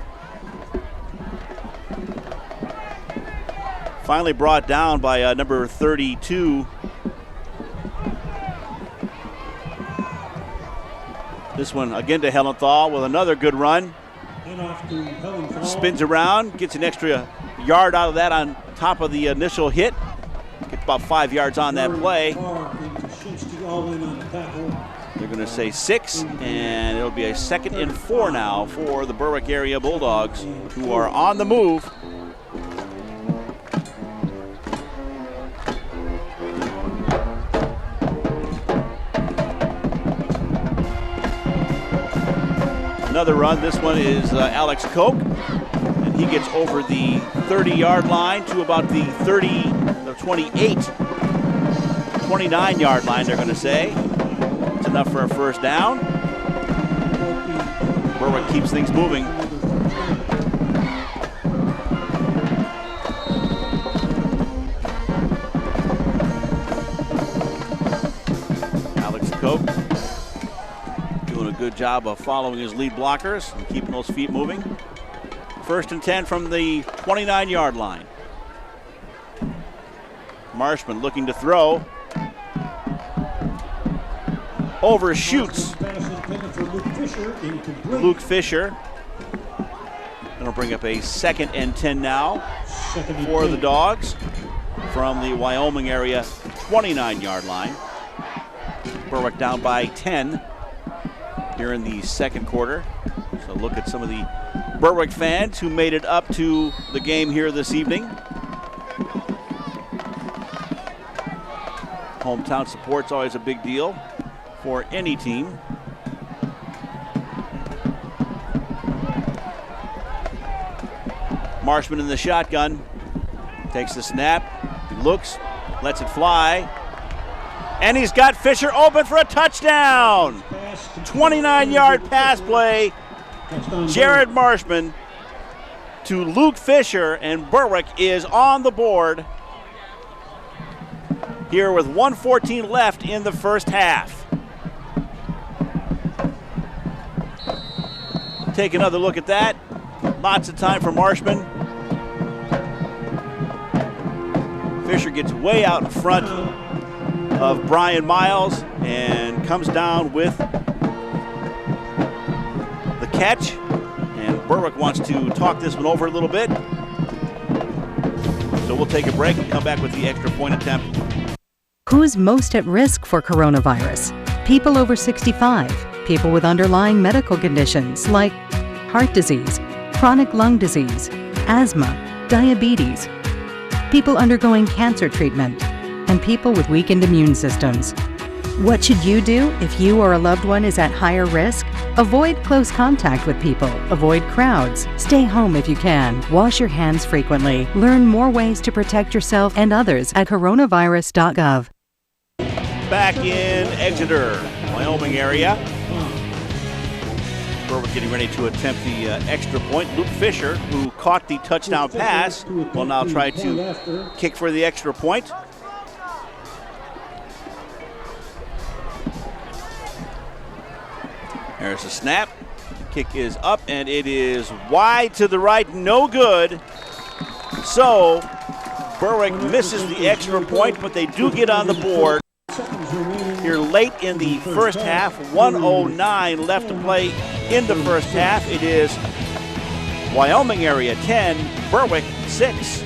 S1: Finally brought down by number 32. This one again to Hellenthal with another good run. Spins around, gets an extra yard out of that on top of the initial hit. Get about 5 yards on that play. They're going to say 6, and it'll be a 2nd and 4 now for the Berwick Area Bulldogs, who are on the move. Another run. This one is Alex Koch, and he gets over the 30-yard line to about the 28, 29-yard line, they're going to say. It's enough for a first down. Berwick keeps things moving. Alex Koch doing a good job of following his lead blockers and keeping those feet moving. 1st and 10 from the 29-yard line. Marshman looking to throw. Overshoots Luke Fisher. That'll bring up a 2nd and 10 now for the Dogs from the Wyoming Area 29-yard line. Berwick down by 10 here in the 2nd quarter. So look at some of the Berwick fans who made it up to the game here this evening. Hometown support's always a big deal for any team. Marshman in the shotgun. Takes the snap. He looks. Lets it fly. And he's got Fisher open for a touchdown. 29-yard pass play. Jared Marshman to Luke Fisher, and Berwick is on the board here with 1:14 left in the first half. Take another look at that. Lots of time for Marshman. Fisher gets way out in front of Brian Miles and comes down with the catch. And Berwick wants to talk this one over a little bit. So we'll take a break and come back with the extra point attempt.
S7: Who's most at risk for coronavirus? People over 65, people with underlying medical conditions like heart disease, chronic lung disease, asthma, diabetes, people undergoing cancer treatment, and people with weakened immune systems. What should you do if you or a loved one is at higher risk? Avoid close contact with people, avoid crowds, stay home if you can, wash your hands frequently. Learn more ways to protect yourself and others at coronavirus.gov.
S1: Back in Exeter, Wyoming area. Berwick getting ready to attempt the extra point. Luke Fisher, who caught the touchdown pass, will now try to kick for the extra point. There's a snap. Kick is up, and it is wide to the right, no good. So Berwick misses the extra point, but they do get on the board here late in the first half. 1:09 left to play in the first half. It is Wyoming Area 10, Berwick 6.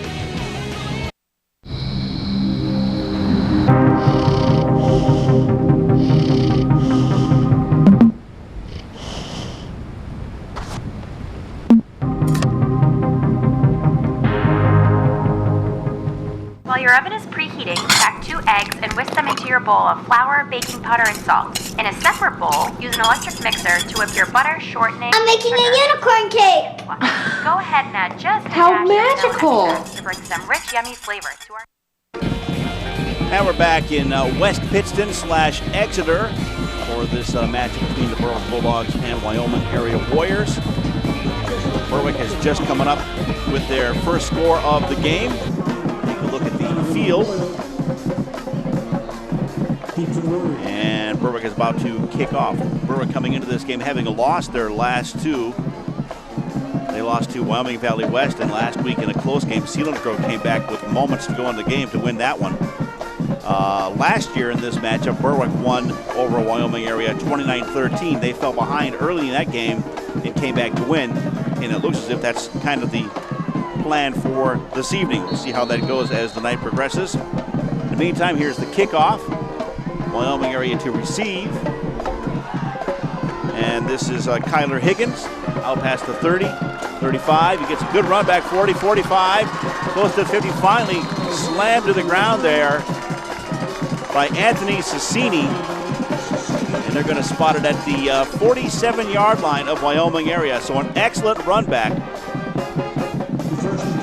S13: While your oven is preheating, crack 2 eggs and whisk them into your bowl of flour, baking powder, and salt. In a separate bowl, use an electric mixer to whip your butter, shortening,
S10: I'm making a unicorn cake!
S13: Go ahead and add just a
S16: How
S13: dash
S16: magical!
S13: of to bring some rich, yummy flavor to our...
S1: And we're back in West Pittston / Exeter for this match between the Berwick Bulldogs and Wyoming Area Warriors. Berwick has just coming up with their first score of the game. Take a look at the field. And Berwick is about to kick off. Berwick coming into this game having lost their last 2. They lost to Wyoming Valley West, and last week in a close game, Selinsgrove came back with moments to go in the game to win that one. Last year in this matchup, Berwick won over Wyoming Area 29-13. They fell behind early in that game and came back to win. And it looks as if that's kind of the plan for this evening. We'll see how that goes as the night progresses. In the meantime, here's the kickoff. Wyoming Area to receive. And this is Kyler Higgins out past the 30, 35. He gets a good run back, 40, 45, close to 50. Finally slammed to the ground there by Anthony Cicini. And they're going to spot it at the 47-yard line of Wyoming Area. So an excellent run back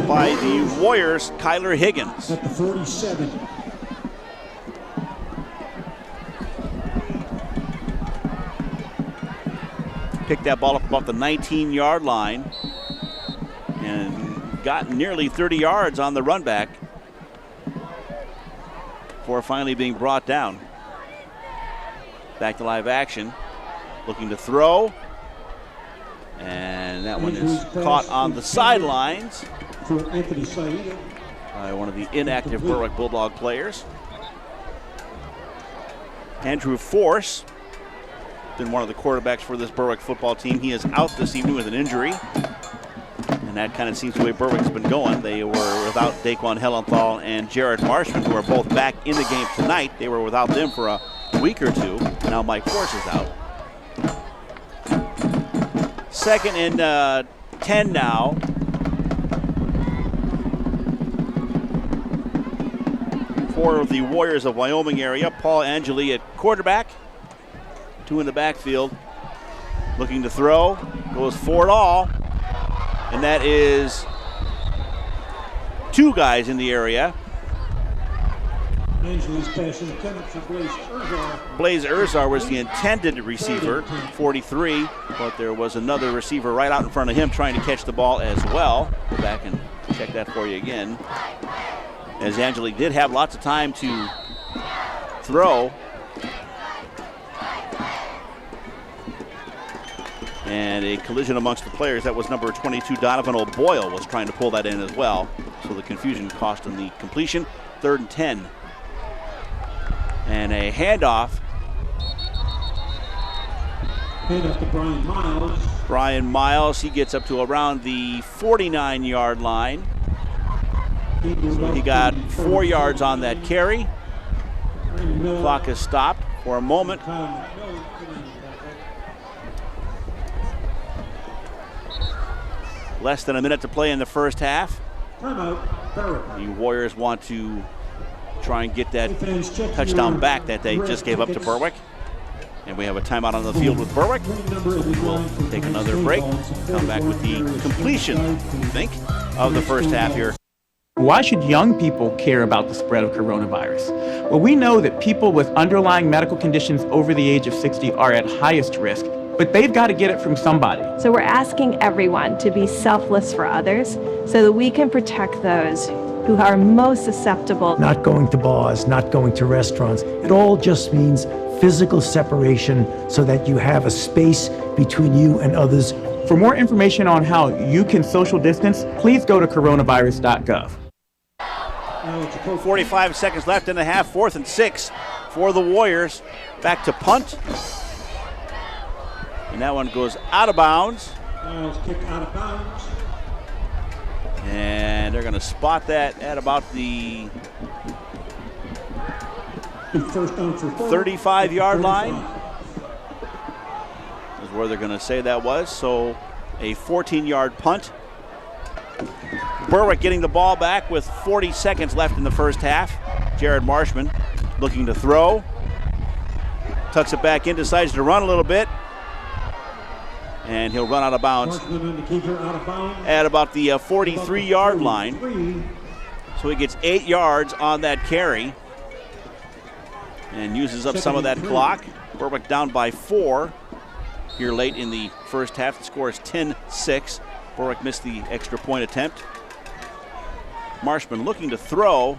S1: by the Warriors, Kyler Higgins.
S2: At the 47.
S1: Picked that ball up about the 19-yard line and got nearly 30 yards on the run back before finally being brought down. Back to live action, looking to throw, and that one is caught on the sidelines by one of the inactive Berwick Bulldog players. Andrew Force, been one of the quarterbacks for this Berwick football team. He is out this evening with an injury, and that kind of seems the way Berwick's been going. They were without Daquan Hellenthal and Jared Marshman, who are both back in the game tonight. They were without them for a week or two. Now Mike Force is out. 2nd and 10 now. For the Warriors of Wyoming Area, Paul Angeli at quarterback. 2 in the backfield. Looking to throw. Goes for it all. And that is 2 guys in the area.
S2: Angeli's pass intended for Blaze Erzar.
S1: Blaze Erzar was the intended receiver, 43, but there was another receiver right out in front of him trying to catch the ball as well. Go back and check that for you again. As Angeli did have lots of time to throw. And a collision amongst the players. That was number 22, Donovan O'Boyle, was trying to pull that in as well. So the confusion cost him the completion. 3rd and 10. And a handoff.
S2: Handoff to Brian Miles.
S1: Brian Miles, he gets up to around the 49-yard line. So he got 4 yards on that carry. Clock is stopped for a moment. Less than a minute to play in the first half. The Warriors want to try and get that touchdown back that they just gave up to Berwick. And we have a timeout on the field with Berwick. We'll take another break, come back with the completion, I think, of the first half here.
S3: Why should young people care about the spread of coronavirus? Well, we know that people with underlying medical conditions over the age of 60 are at highest risk, but they've got to get it from somebody.
S4: So we're asking everyone to be selfless for others so that we can protect those who are most susceptible.
S5: Not going to bars, not going to restaurants. It all just means physical separation so that you have a space between you and others.
S3: For more information on how you can social distance, please go to coronavirus.gov.
S1: 45 seconds left in the half, 4th and 6 for the Warriors. Back to punt. And that one goes out of bounds.
S2: Miles kicked out of bounds.
S1: And they're going to spot that at about the 35-yard line. Is where they're going to say that was. So a 14-yard punt. Berwick getting the ball back with 40 seconds left in the first half. Jared Marshman looking to throw. Tucks it back in, decides to run a little bit. And he'll run out of bounds at about the 43-yard line. So he gets 8 yards on that carry and uses up some of that clock. Berwick down by 4 here late in the first half. The score is 10-6. Berwick missed the extra point attempt. Marshman looking to throw,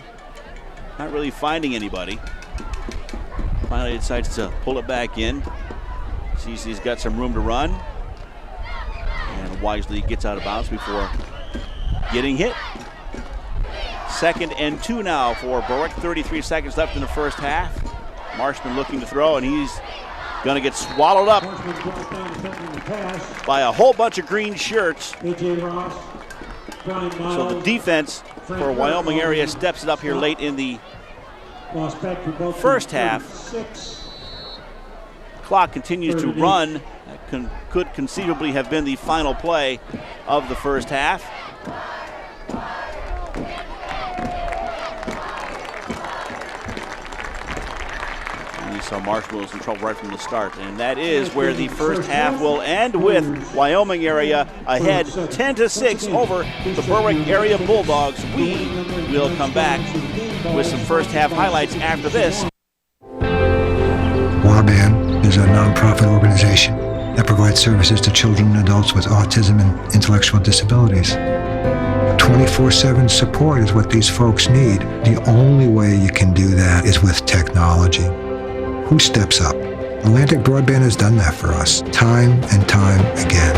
S1: not really finding anybody. Finally decides to pull it back in. Sees he's got some room to run. And wisely gets out of bounds before getting hit. 2nd and 2 now for Berwick. 33 seconds left in the first half. Marshman looking to throw, and he's going to get swallowed up by a whole bunch of green shirts. So the defense for Wyoming Area steps it up here late in the first half. Clock continues to run. That could conceivably have been the final play of the first half. And you saw Marshall was in trouble right from the start, and that is where the first half will end, with Wyoming Area ahead 10-6 over the Berwick Area Bulldogs. We will come back with some first half highlights after this.
S12: WABAN is a nonprofit organization that provides services to children and adults with autism and intellectual disabilities. 24/7 support is what these folks need. The only way you can do that is with technology. Who steps up? Atlantic Broadband has done that for us, time and time again.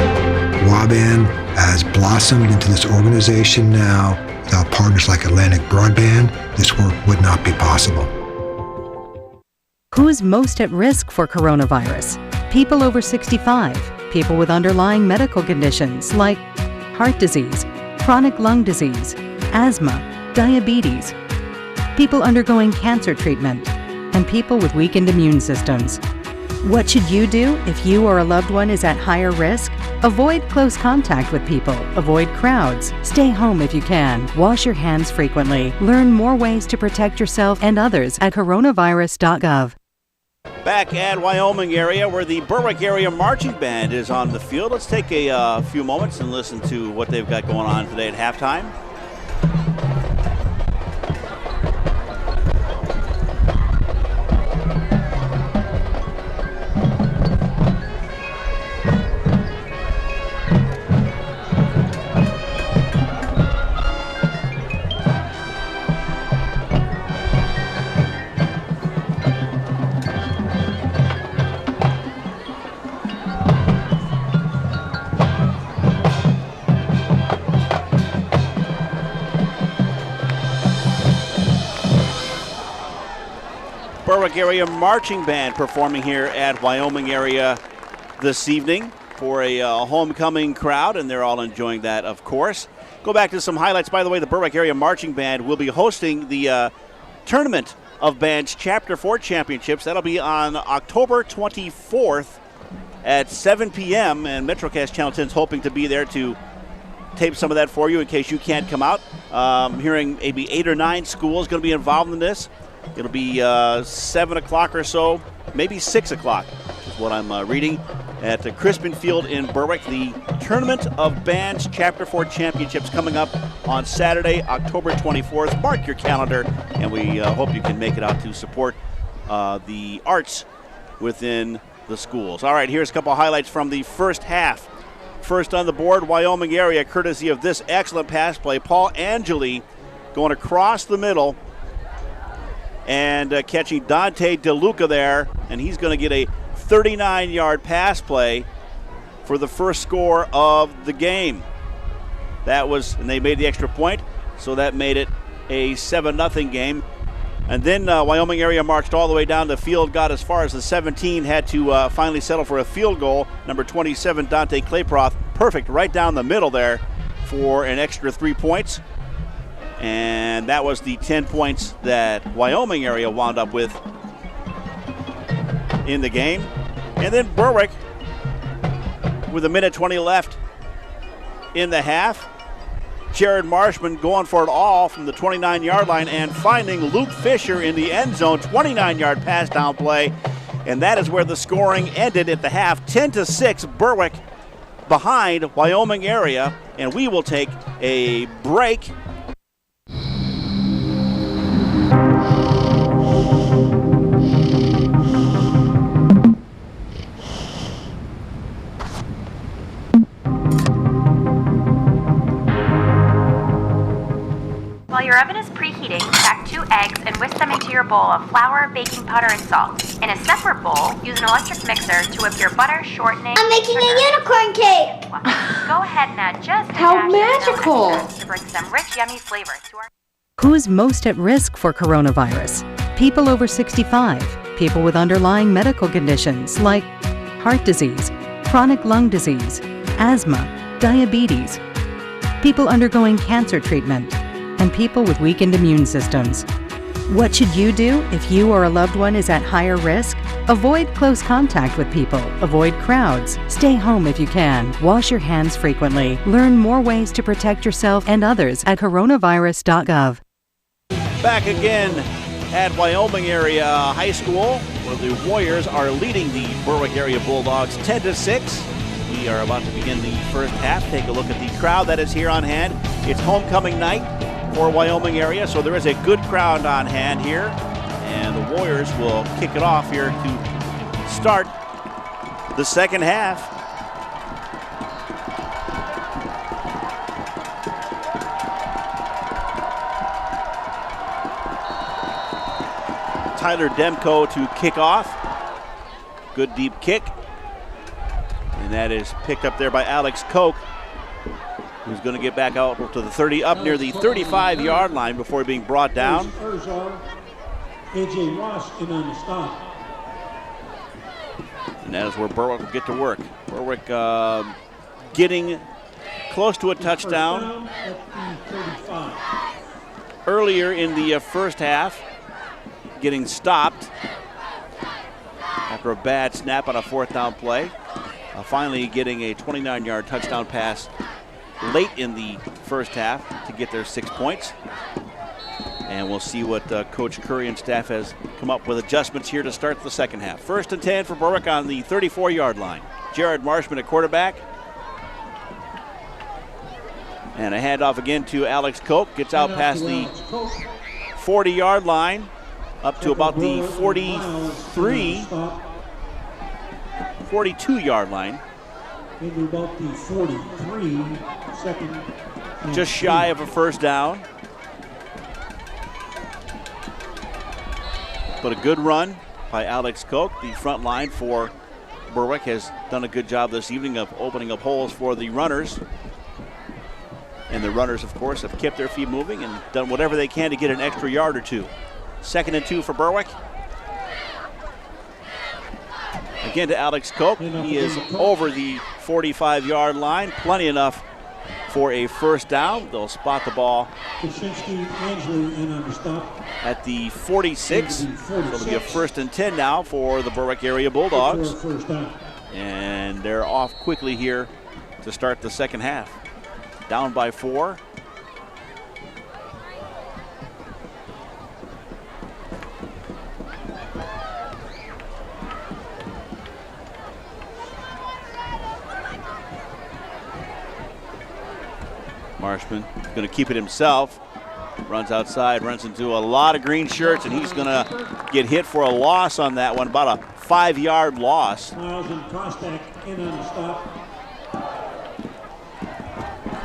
S12: WABAN has blossomed into this organization now. Without partners like Atlantic Broadband, this work would not be possible.
S7: Who's most at risk for coronavirus? People over 65, people with underlying medical conditions like heart disease, chronic lung disease, asthma, diabetes, people undergoing cancer treatment, and people with weakened immune systems. What should you do if you or a loved one is at higher risk? Avoid close contact with people, avoid crowds, stay home if you can, wash your hands frequently, learn more ways to protect yourself and others at coronavirus.gov.
S1: Back at Wyoming Area, where the Berwick Area Marching Band is on the field. Let's take a few moments and listen to what they've got going on today at halftime. Berwick Area Marching Band performing here at Wyoming Area this evening for a homecoming crowd, and they're all enjoying that, of course. Go back to some highlights. By the way, the Berwick Area Marching Band will be hosting the Tournament of Bands Chapter 4 Championships. That'll be on October 24th at 7 p.m., and MetroCast Channel 10 is hoping to be there to tape some of that for you in case you can't come out. Hearing maybe 8 or 9 schools going to be involved in this. It'll be 7 o'clock or so, maybe 6 o'clock is what I'm reading at the Crispin Field in Berwick. The Tournament of Bands Chapter 4 Championships coming up on Saturday, October 24th. Mark your calendar, and we hope you can make it out to support the arts within the schools. All right, here's a couple highlights from the first half. First on the board, Wyoming Area, courtesy of this excellent pass play. Paul Angeli going across the middle and catching Dante DeLuca there, and he's going to get a 39-yard pass play for the first score of the game. That was, and they made the extra point, so that made it a 7-0 game. And then Wyoming Area marched all the way down the field, got as far as the 17, had to finally settle for a field goal. Number 27, Dante Clayproth, perfect right down the middle there for an extra 3 points. And that was the 10 points that Wyoming Area wound up with in the game. And then Berwick, with 1:20 left in the half, Jared Marshman going for it all from the 29-yard line and finding Luke Fisher in the end zone, 29-yard pass down play. And that is where the scoring ended at the half. 10-6, Berwick behind Wyoming Area. And we will take a break.
S13: While your oven is preheating, crack 2 eggs and whisk them into your bowl of flour, baking powder, and salt. In a separate bowl, use an electric mixer to whip your butter, shortening,
S10: I'm making a unicorn cake!
S13: Go ahead and add just a
S9: How
S13: dash of
S9: magical.
S13: vanilla essence to bring some rich, yummy flavor to our...
S7: Who's most at risk for coronavirus? People over 65, people with underlying medical conditions like heart disease, chronic lung disease, asthma, diabetes, people undergoing cancer treatment, and people with weakened immune systems. What should you do if you or a loved one is at higher risk? Avoid close contact with people, avoid crowds, stay home if you can, wash your hands frequently. Learn more ways to protect yourself and others at coronavirus.gov.
S1: Back again at Wyoming Area High School, where the Warriors are leading the Berwick Area Bulldogs 10-6. We are about to begin the first half. Take a look at the crowd that is here on hand. It's homecoming night for Wyoming Area, so there is a good crowd on hand here. And the Warriors will kick it off here to start the second half. Tyler Demko to kick off. Good deep kick. And that is picked up there by Alex Koch, who's going to get back out to the 30, up near the 35-yard line before being brought down.
S2: AJ Ross in on the stop.
S1: And that is where Berwick will get to work. Berwick getting close to a touchdown earlier in the first half, getting stopped after a bad snap on a fourth down play. Finally getting a 29-yard touchdown pass late in the first half to get their 6 points. And we'll see what Coach Curry and staff has come up with adjustments here to start the second half. 1st and 10 for Berwick on the 34-yard line. Jared Marshman at quarterback. And a handoff again to Alex Koch. Gets out past the 40-yard line up to about the 42-yard line.
S2: Maybe about the 43, second.
S1: Just shy of a first down. But a good run by Alex Koch. The front line for Berwick has done a good job this evening of opening up holes for the runners. And the runners, of course, have kept their feet moving and done whatever they can to get an extra yard or two. 2nd and 2 for Berwick. Again to Alex Koch. He is over the 45-yard line. Plenty enough for a first down. They'll spot the ball at the 46. So it'll be a 1st and 10 now for the Berwick Area Bulldogs. And they're off quickly here to start the second half. Down by 4. Marshman going to keep it himself. Runs outside, runs into a lot of green shirts, and he's going to get hit for a loss on that one, about a 5-yard loss.
S2: Miles and Kostak in on the stop.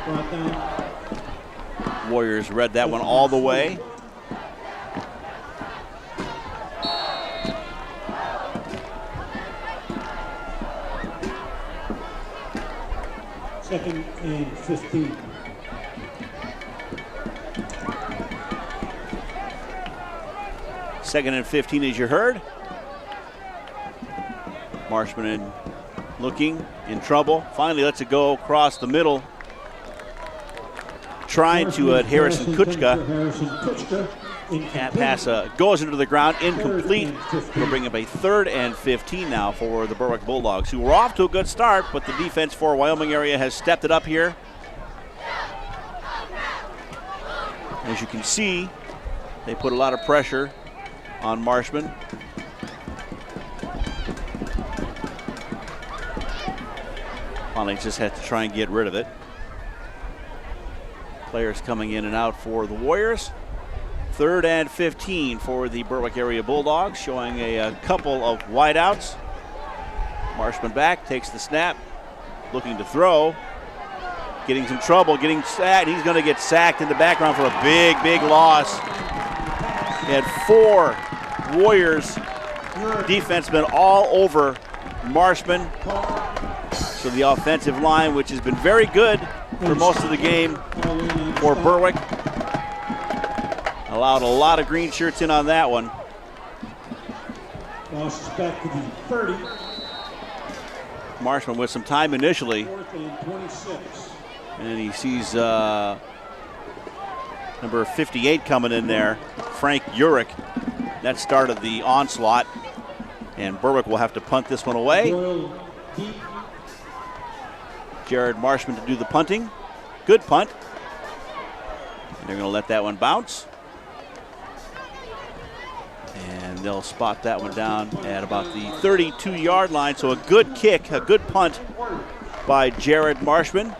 S2: Brought down.
S1: Warriors read that one all the way.
S2: Second and 15.
S1: Second and 15 as you heard. Marshman looking in trouble. Finally lets it go across the middle. Trying to Harrison Kuchka. That pass goes into the ground, incomplete. We'll bring up a 3rd and 15 now for the Berwick Bulldogs, who were off to a good start, but the defense for Wyoming Area has stepped it up here. As you can see, they put a lot of pressure on Marshman. Finally just had to try and get rid of it. Players coming in and out for the Warriors. 3rd and 15 for the Berwick Area Bulldogs, showing a couple of wideouts. Marshman back, takes the snap, looking to throw. Getting some trouble, getting sacked. He's going to get sacked in the background for a big, big loss. He had 4 Warriors defensemen all over Marshman. So the offensive line, which has been very good for most of the game for Berwick, allowed a lot of green shirts in on that one.
S2: Loss is back to the 30.
S1: Marshman with some time initially.
S2: 4th and 26.
S1: And he sees number 58 coming in there, Frank Urich. That started the onslaught. And Berwick will have to punt this one away. Jared Marshman to do the punting. Good punt. And they're going to let that one bounce. And they'll spot that one down at about the 32-yard line. So a good kick, a good punt by Jared Marshman.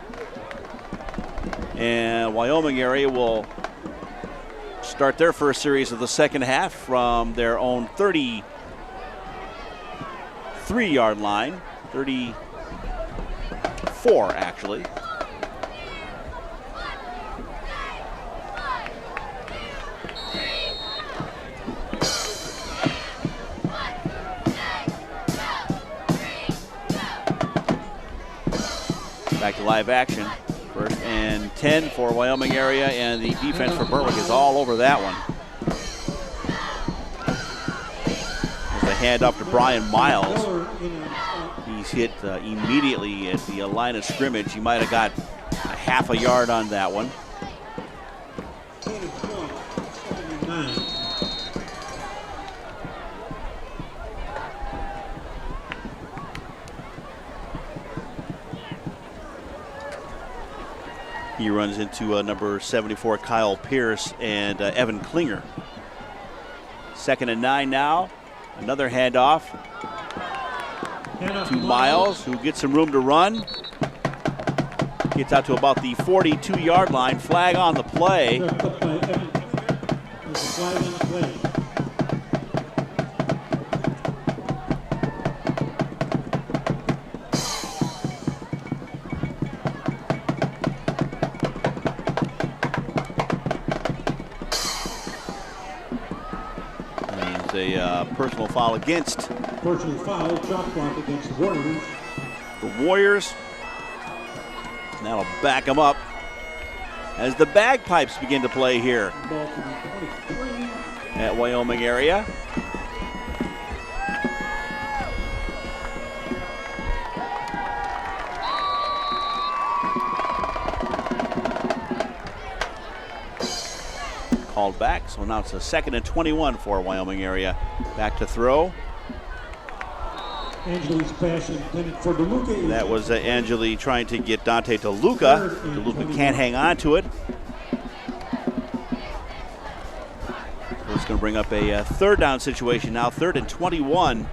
S1: And Wyoming Area will start their first series of the second half from their own 33-yard line. 34, actually. Back to live action. First and 10 for Wyoming Area, and the defense for Berwick is all over that one. As the handoff to Brian Miles. He's hit immediately at the line of scrimmage. He might have got a half a yard on that one. He runs into number 74, Kyle Pierce, and Evan Klinger. 2nd and 9 now. Another handoff to Miles, who gets some room to run. Gets out to about the 42-yard line. Flag on the play. A personal foul against.
S2: Personal foul, shot clock against the Warriors.
S1: The Warriors. And that'll back them up as the bagpipes begin to play here at Wyoming Area. Called back, so now it's a 2nd and 21 for Wyoming Area. Back to throw.
S2: Angeli's pass intended for DeLuca.
S1: That was Angeli trying to get Dante DeLuca. DeLuca can't hang on to it. So it's going to bring up a third down situation now. 3rd and 21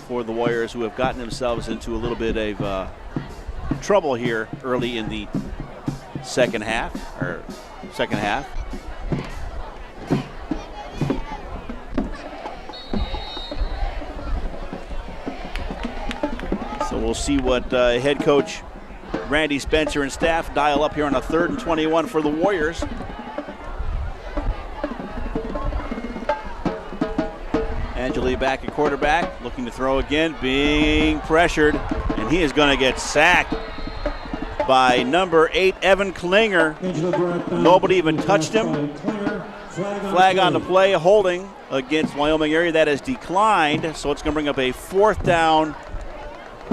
S1: for the Warriors, who have gotten themselves into a little bit of trouble here early in the second half. So we'll see what head coach Randy Spencer and staff dial up here on a 3rd and 21 for the Warriors. Angeli back at quarterback, looking to throw again, being pressured, and he is going to get sacked by number 8, Evan Klinger. Nobody even touched him. Flag on the play, holding against Wyoming Area. That has declined, so it's going to bring up a 4th down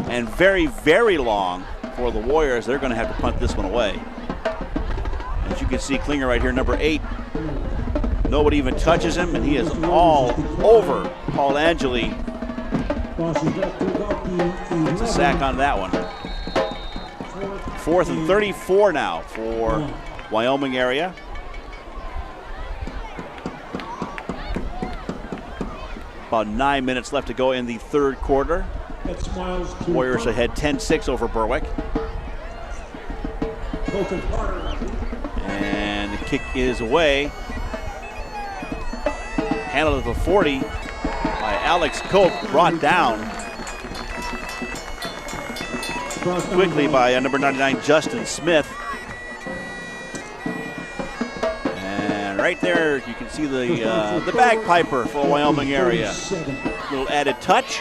S1: and very, very long for the Warriors. They're going to have to punt this one away. As you can see, Klinger right here, number 8. Nobody even touches him, and he is all over Paul Angeli. It's a sack on that one. 4th and 34 now for Wyoming Area. About 9 minutes left to go in the 3rd quarter. Warriors ahead 10-6 over Berwick. And the kick is away. Handled at the 40 by Alex Cope, brought down quickly by number 99, Justin Smith. And right there, you can see the bagpiper for Wyoming Area. Little added touch.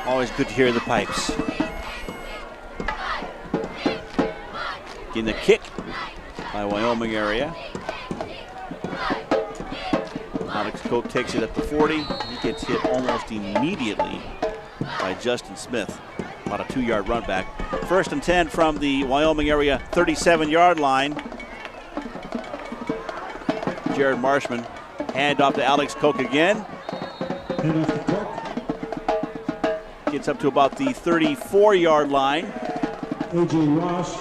S1: Always good to hear the pipes. Getting the kick by Wyoming Area. Alex Cope takes it at the 40. He gets hit almost immediately by Justin Smith. About a 2-yard run back. 1st and 10 from the Wyoming area 37-yard line. Jared Marshman. Hand off to Alex Koch again. Gets up to about the 34-yard line.
S2: A.J. Ross.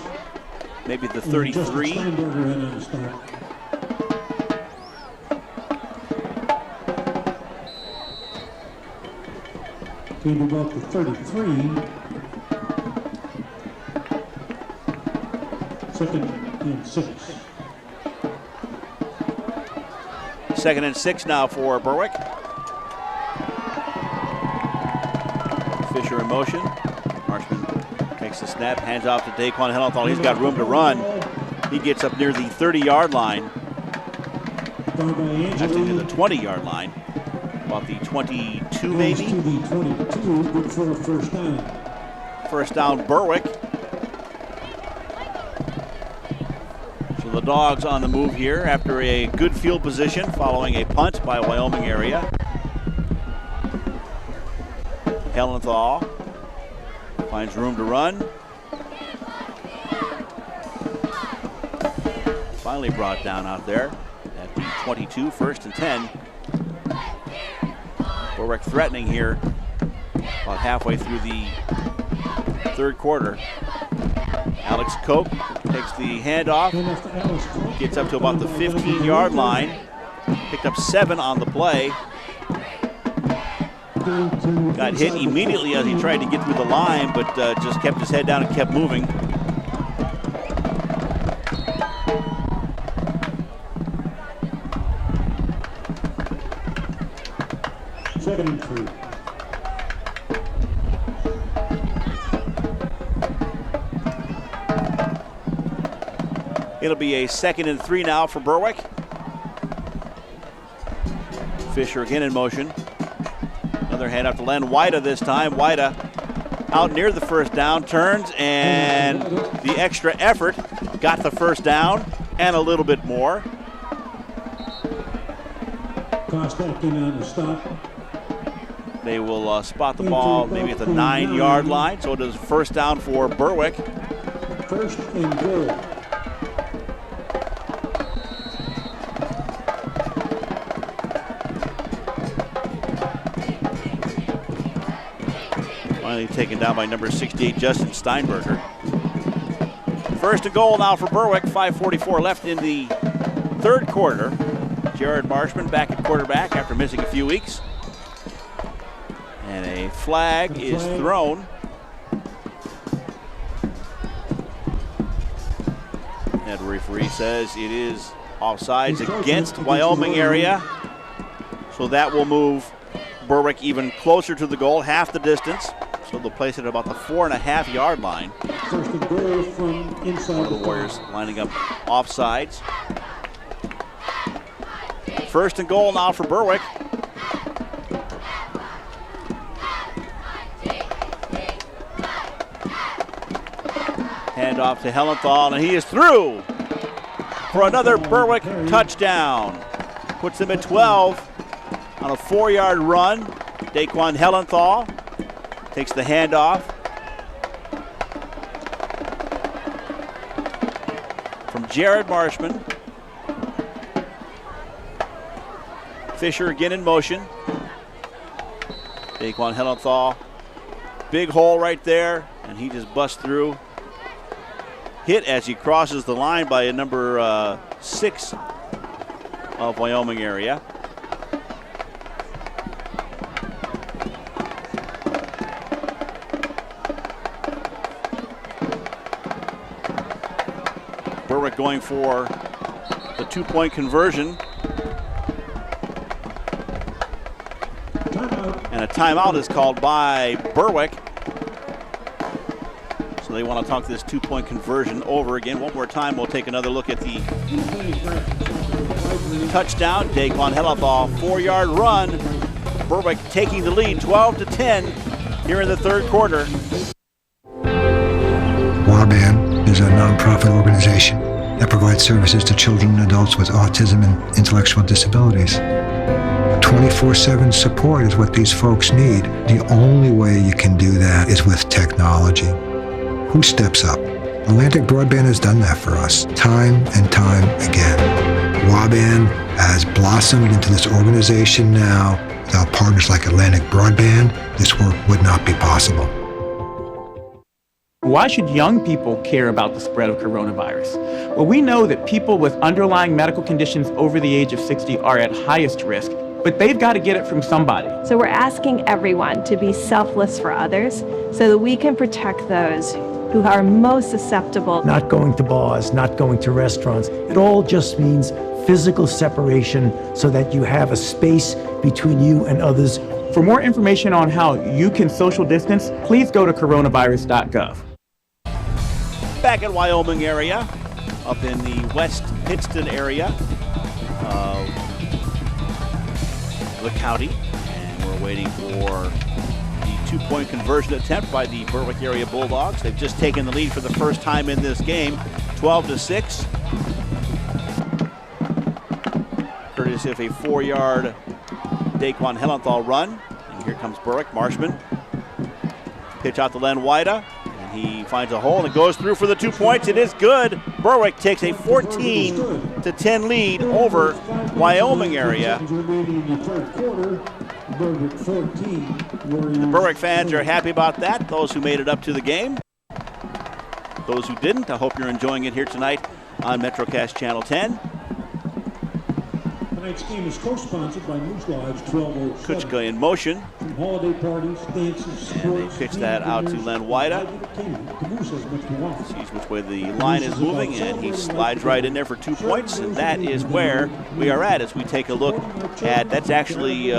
S1: Maybe the 33.
S2: Came about the 33. 2nd and 6.
S1: 2nd and 6 now for Berwick. Fisher in motion. Marshman takes the snap, hands off to Daquan Hellenthal. He's got room to run. He gets up near the 30-yard line. Actually near the 20-yard line. About the 22 maybe.
S2: To the 22, good for a first down.
S1: First down, Berwick. So the Dogs on the move here after a good field position following a punt by Wyoming Area. Hellenthal finds room to run. Finally brought down out there at the 22, 1st and 10. Berwick threatening here about halfway through the 3rd quarter. Alex Koch takes the handoff, gets up to about the 15-yard line, picked up 7 on the play. Got hit immediately as he tried to get through the line, but just kept his head down and kept moving.
S2: Second and 3.
S1: It'll be a 2nd and 3 now for Berwick. Fisher again in motion. Another handoff to Len Wida this time. Wida out near the first down, turns, and the extra effort got the first down and a little bit more.
S2: Cost acting on the stop.
S1: They will spot the ball maybe at the 9-yard line, so it is first down for Berwick.
S2: 1st and goal.
S1: Finally taken down by number 68, Justin Steinberger. 1st and goal now for Berwick. 5:44 left in the 3rd quarter. Jared Marshman back at quarterback after missing a few weeks. And a flag is thrown. And the referee says it is offsides against Wyoming Area. So that will move Berwick even closer to the goal, half the distance. So they'll place it at about the 4.5-yard line.
S2: 1st and goal from inside.
S1: One of the Warriors lining up offsides. 1st and goal now for Berwick. Hand off to Hellenthal, and he is through for another Berwick touchdown. Puts them at 12 on a 4-yard run. Daquan Hellenthal takes the handoff from Jared Marshman. Fisher again in motion. Daquan Hellenthal, big hole right there, and he just busts through. Hit as he crosses the line by a number 6 of Wyoming Area. Berwick going for the 2-point conversion. And a timeout is called by Berwick. So they want to talk this 2-point conversion over again. One more time, we'll take another look at the touchdown. Daquan Hellenthal, 4-yard run. Berwick taking the lead, 12-10 here in the 3rd quarter.
S12: WABAN is a nonprofit organization that provides services to children and adults with autism and intellectual disabilities. 24/7 support is what these folks need. The only way you can do that is with technology. Who steps up? Atlantic Broadband has done that for us, time and time again. WABAN has blossomed into this organization now. Without partners like Atlantic Broadband, this work would not be possible.
S3: Why should young people care about the spread of coronavirus? Well, we know that people with underlying medical conditions over the age of 60 are at highest risk, but they've got to get it from somebody.
S4: So we're asking everyone to be selfless for others so that we can protect those who are most susceptible.
S5: Not going to bars, not going to restaurants. It all just means physical separation so that you have a space between you and others.
S3: For more information on how you can social distance, please go to coronavirus.gov.
S1: Back in Wyoming area, up in the West Pittston area of the county, and we're waiting for the two-point conversion attempt by the Berwick Area Bulldogs. They've just taken the lead for the first time in this game, 12-6. Courtesy of a 4-yard Daquan Hellenthal run. And here comes Berwick. Marshman. Pitch out to Len Wida. And he finds a hole and it goes through for the 2 points. It is good. Berwick takes a 14-10 lead over Wyoming Area. The Berwick fans are happy about that. Those who made it up to the game. Those who didn't, I hope you're enjoying it here tonight on MetroCast Channel 10.
S2: Tonight's game is co-sponsored by Moose Lodge 1207.
S1: Kuchka in motion.
S2: From holiday parties, dances,
S1: and they pitch that out to Len Wida. Sees which way the line is moving, and he slides right in there for 2 points. And that is where we are at as we take a look at, that's actually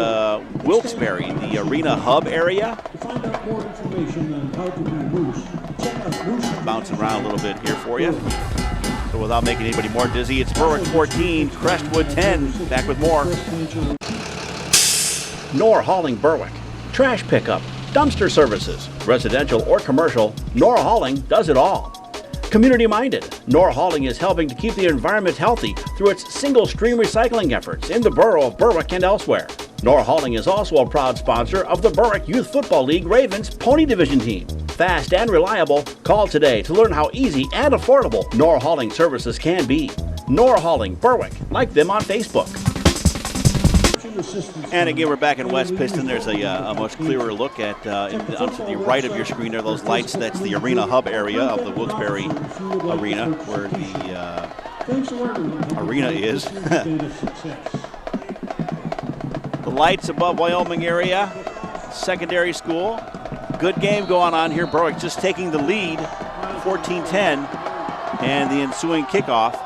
S1: Wilkes-Barre, the Arena Hub area.
S2: To find out more information on how to be Moose, check out Moose.
S1: Bouncing around a little bit here for you. So without making anybody more dizzy, it's Berwick 14, Crestwood 10. Back with more. Nor Hauling Berwick. Trash pickup, dumpster services, residential or commercial, Nor Hauling does it all. Community-minded, Nor Hauling is helping to keep the environment healthy through its single-stream recycling efforts in the borough of Berwick and elsewhere. Nor Hauling is also a proud sponsor of the Berwick Youth Football League Ravens Pony Division team. Fast and reliable, call today to learn how easy and affordable Nor Hauling services can be. Nor Hauling Berwick, like them on Facebook. And again, we're back in West Pittston. There's a much clearer look at to the right of your screen are those lights. That's the Arena Hub area of the Wilkes-Barre Arena, where the arena is. The lights above Wyoming Area Secondary School. Good game going on here. Berwick just taking the lead, 14-10, and the ensuing kickoff.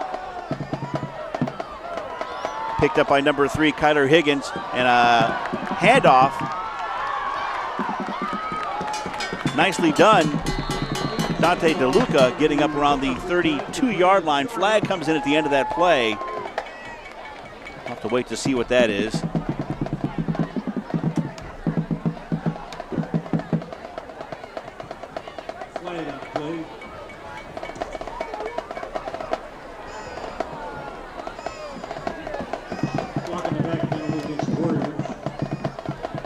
S1: Picked up by number 3, Kyler Higgins, and a handoff. Nicely done. Dante DeLuca getting up around the 32-yard line. Flag comes in at the end of that play. We'll have to wait to see what that is.
S2: Flag on play.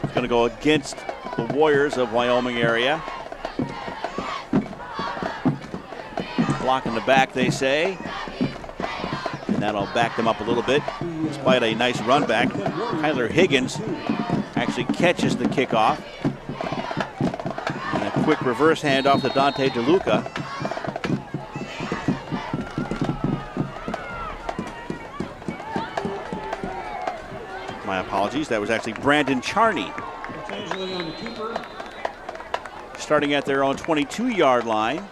S1: It's going to go against the Warriors of Wyoming Area. Block in the back, they say. And that'll back them up a little bit, despite a nice run back. Kyler Higgins actually catches the kickoff. And a quick reverse handoff to Dante DeLuca. My apologies, that was actually Brandon Charney. Starting at their own 22-yard line.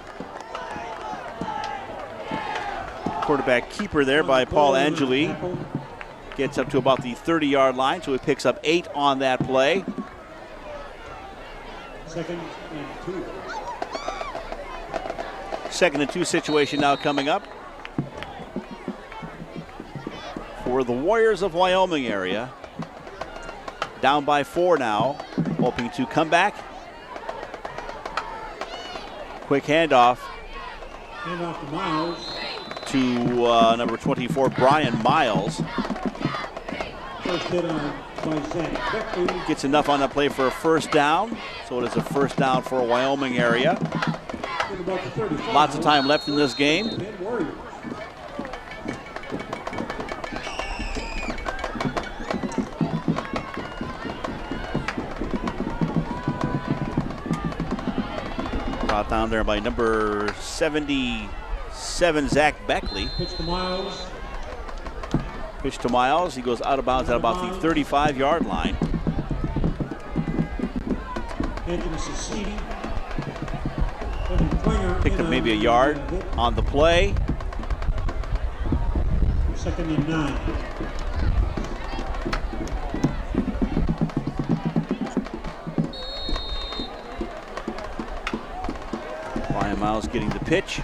S1: Quarterback keeper there by Paul Angeli. Gets up to about the 30-yard line, so he picks up 8 on that play.
S2: 2nd and 2.
S1: 2nd and 2 situation now coming up for the Warriors of Wyoming Area. Down by 4 now, hoping to come back. Quick handoff.
S2: Handoff to Miles.
S1: To number 24, Brian Miles.
S2: First hit on by Zach Beckley.
S1: Gets enough on that play for a first down. So it is a first down for Wyoming Area.
S2: About the 35.
S1: Lots of time left in this game.
S2: And Warriors.
S1: Brought down there by number 77, Zach Beckley.
S2: Pitch to Miles.
S1: Pitch to Miles. He goes out of bounds at about the 35-yard line.
S2: Anthony Cicidi.
S1: Picked up maybe a yard on the play.
S2: 2nd and 9.
S1: Brian Miles getting the pitch.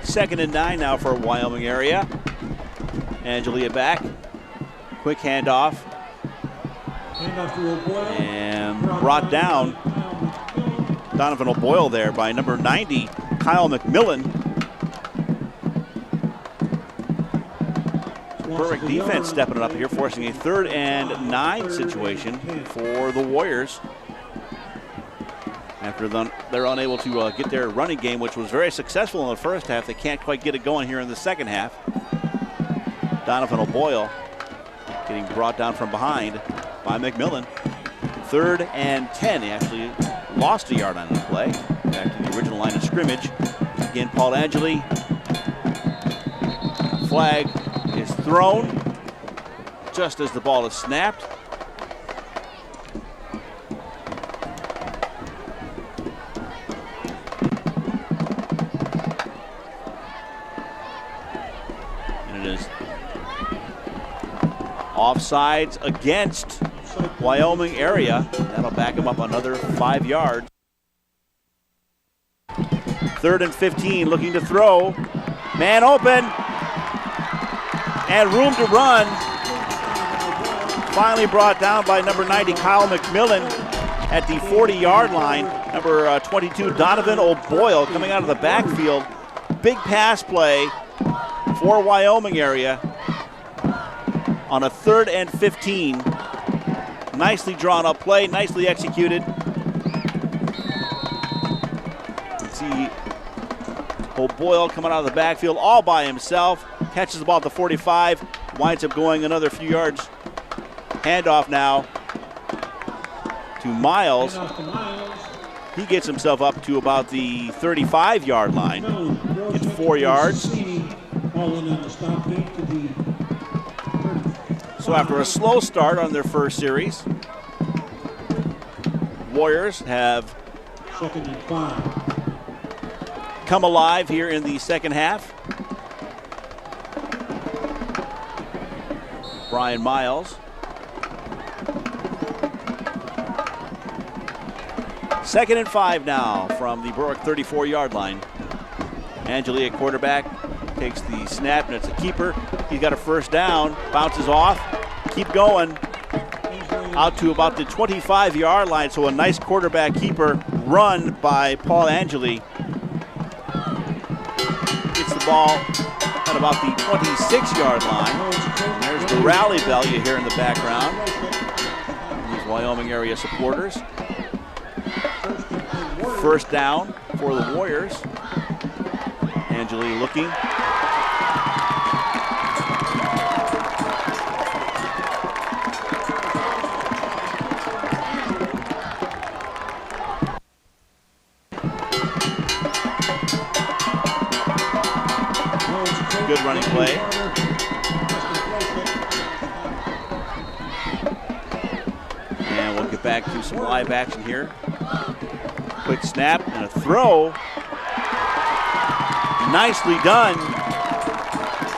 S1: 2nd and 9 now for Wyoming Area. Angelia back. Quick handoff.
S2: Handoff to O'Boyle.
S1: And brought down Donovan O'Boyle there by number 90, Kyle McMillan. Berwick defense stepping it up here, forcing a 3rd and 9 situation for the Warriors. After they're unable to get their running game, which was very successful in the first half, they can't quite get it going here in the second half. Donovan O'Boyle getting brought down from behind by McMillan. 3rd and 10. He actually lost a yard on the play. Back to the original line of scrimmage. Again, Paul Angeli. Flag is thrown just as the ball is snapped. And it is offsides against Wyoming Area. That'll back him up another 5 yards. 3rd and 15, looking to throw. Man open. And room to run. Finally brought down by number 90, Kyle McMillan at the 40-yard line. Number 22, Donovan O'Boyle coming out of the backfield. Big pass play for Wyoming Area on a 3rd and 15. Nicely drawn up play, nicely executed. See O'Boyle coming out of the backfield all by himself. Catches the ball at the 45, winds up going another few yards. Handoff now to Miles. He gets himself up to about the 35-yard line. It's 4 yards. So after a slow start on their first series, Warriors have come alive here in the second half. Brian Miles. 2nd and 5 now from the Berwick 34-yard line. Angeli at quarterback takes the snap, and it's a keeper. He's got a first down, bounces off, keep going, out to about the 25-yard line, so a nice quarterback keeper run by Paul Angeli. Gets the ball at about the 26-yard line. There's the rally bell you hear in the background. These Wyoming Area supporters. First down for the Warriors. Angeli looking. Good running play. And we'll get back to some live action here. Quick snap and a throw. Nicely done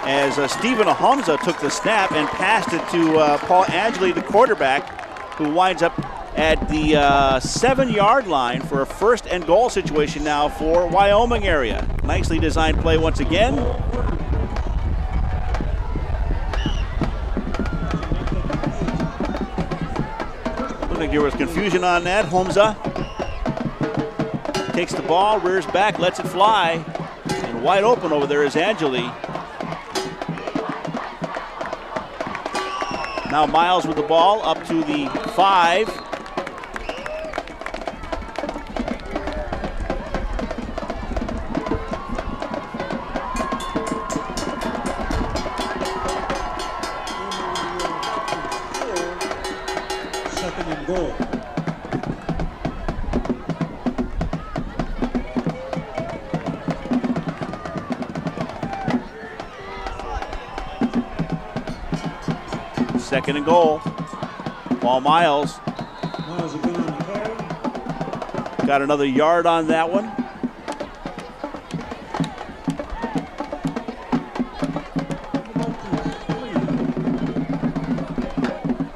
S1: as Stephen Ahumza took the snap and passed it to Paul Angeli, the quarterback, who winds up at the 7-yard line for a 1st and goal situation now for Wyoming Area. Nicely designed play once again. Looked like there was confusion on that. Ahumza takes the ball, rears back, lets it fly. And wide open over there is Angeli. Now Miles with the ball up to the 5.
S2: Second and goal.
S1: Second and goal. Paul Miles.
S2: Miles again on the carry.
S1: Got another yard on that one.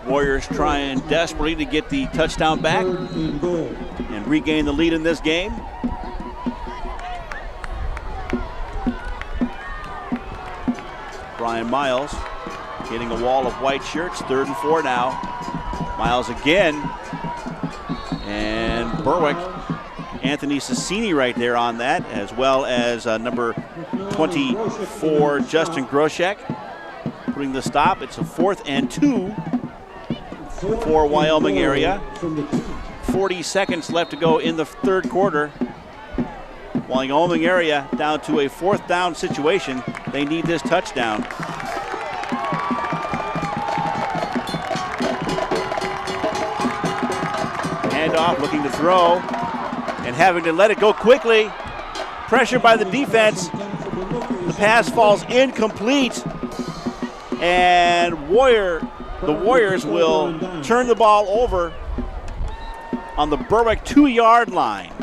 S1: Warriors trying desperately to get the touchdown back and regain the lead in this game. Brian Miles hitting a wall of white shirts. 3rd and 4 now. Miles again. And Berwick, Anthony Sassini right there on that, as well as number 24, Justin Groshek, putting the stop. It's a 4th and 2 for Wyoming Area. 40 seconds left to go in the 3rd quarter. Wyoming Area down to a 4th down situation. They need this touchdown. Handoff, looking to throw, and having to let it go quickly. Pressure by the defense. The pass falls incomplete, and the Warriors will turn the ball over on the Berwick 2-yard line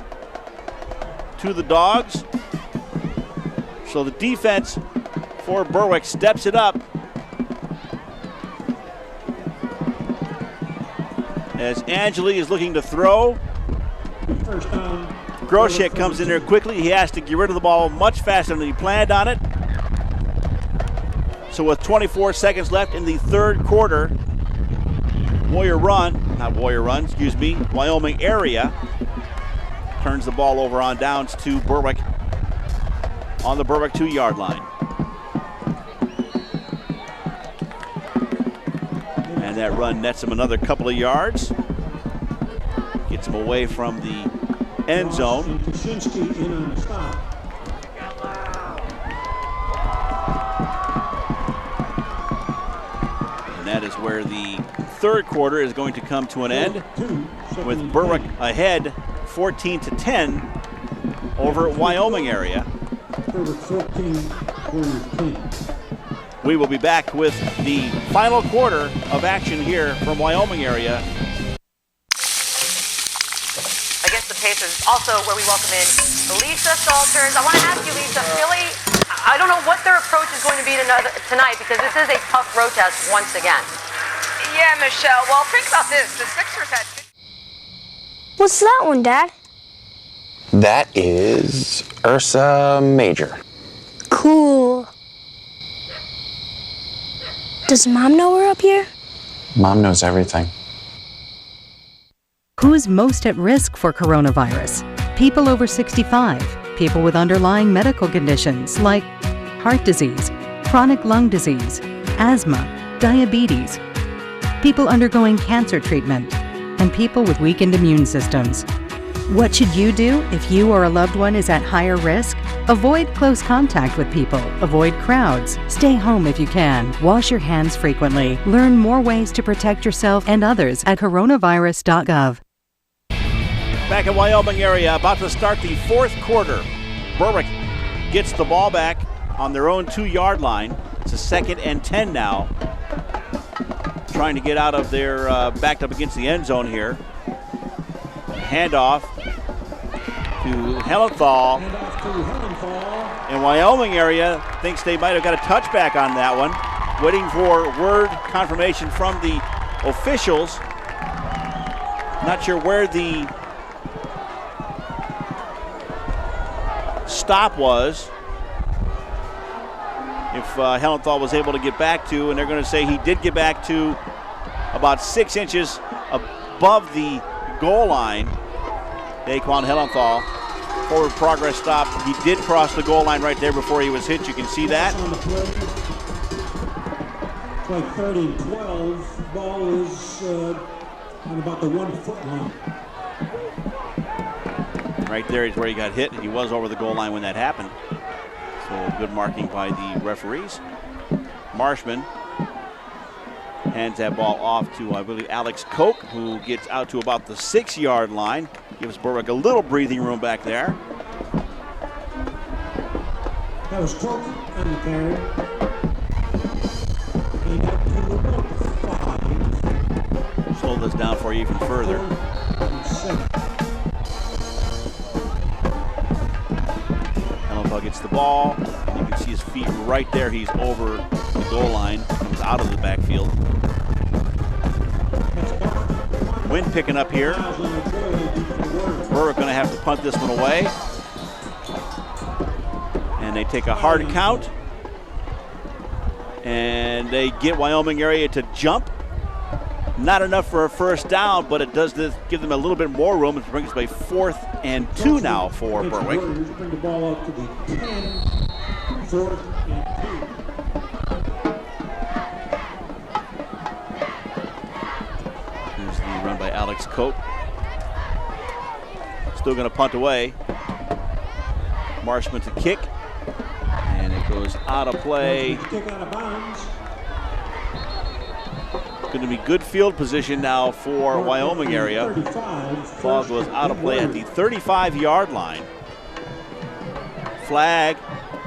S1: to the Dogs. So the defense for Berwick steps it up as Angeli is looking to throw. Groshek comes in there quickly. He has to get rid of the ball much faster than he planned on it. So with 24 seconds left in the 3rd quarter, Wyoming Area turns the ball over on downs to Berwick on the Berwick 2-yard line. And that run nets him another couple of yards. Gets him away from the end zone. And that is where the 3rd quarter is going to come to an end, with Berwick ahead 14-10 over at Wyoming Area. We will be back with the final quarter of action here from Wyoming Area.
S8: Against the Pacers, also where we welcome in Lisa Salters. I want to ask you, Lisa, Philly, I don't know what their approach is going to be tonight, because this is a tough road test once again.
S9: Yeah, Michelle. Well, think about this. The Sixers had...
S15: What's that one, Dad?
S11: That is Ursa Major.
S15: Cool. Does Mom know we're up here?
S11: Mom knows everything.
S7: Who's most at risk for coronavirus? People over 65, people with underlying medical conditions like heart disease, chronic lung disease, asthma, diabetes, people undergoing cancer treatment, and people with weakened immune systems. What should you do if you or a loved one is at higher risk? Avoid close contact with people, avoid crowds, stay home if you can, wash your hands frequently, learn more ways to protect yourself and others at coronavirus.gov.
S1: Back at Wyoming Area, about to start the 4th quarter. Berwick gets the ball back on their own 2-yard line. It's a 2nd and 10 now. Trying to get out of their backed up against the end zone here. Handoff to Hellenthal. And Wyoming Area thinks they might have got a touchback on that one. Waiting for word confirmation from the officials. Not sure where the stop was. If Hellenthal was able to get back to, and they're going to say he did get back to about 6 inches above the goal line. Daquan Hellenthal, forward progress stop. He did cross the goal line right there before he was hit. You can see that.
S2: Play 3rd and 12. Ball is on about the 1 foot line.
S1: Right there is where he got hit, and he was over the goal line when that happened. So good marking by the referees. Marshman hands that ball off to, I believe, Alex Koch, who gets out to about the 6-yard line. Gives Berwick a little breathing room back there.
S2: That was Koch on the carry. And up to about the 5.
S1: Slow this down for you even further. Ellenthal gets the ball. You can see his feet right there. He's over the goal line. Comes out of the backfield. Wind picking up here. Berwick going to have to punt this one away. And they take a hard count. And they get Wyoming Area to jump. Not enough for a first down, but it does give them a little bit more room. It brings us by 4th and 2 now for Berwick.
S2: Bring the ball up to the 10, 4th and 2.
S1: Here's the run by Alex Koch. Still going to punt away. Marshman to kick. And it goes out of play.
S2: Kick out of bounds.
S1: Going to be good field position now for Wyoming Area. Ball goes out of play at the 35-yard line. Flag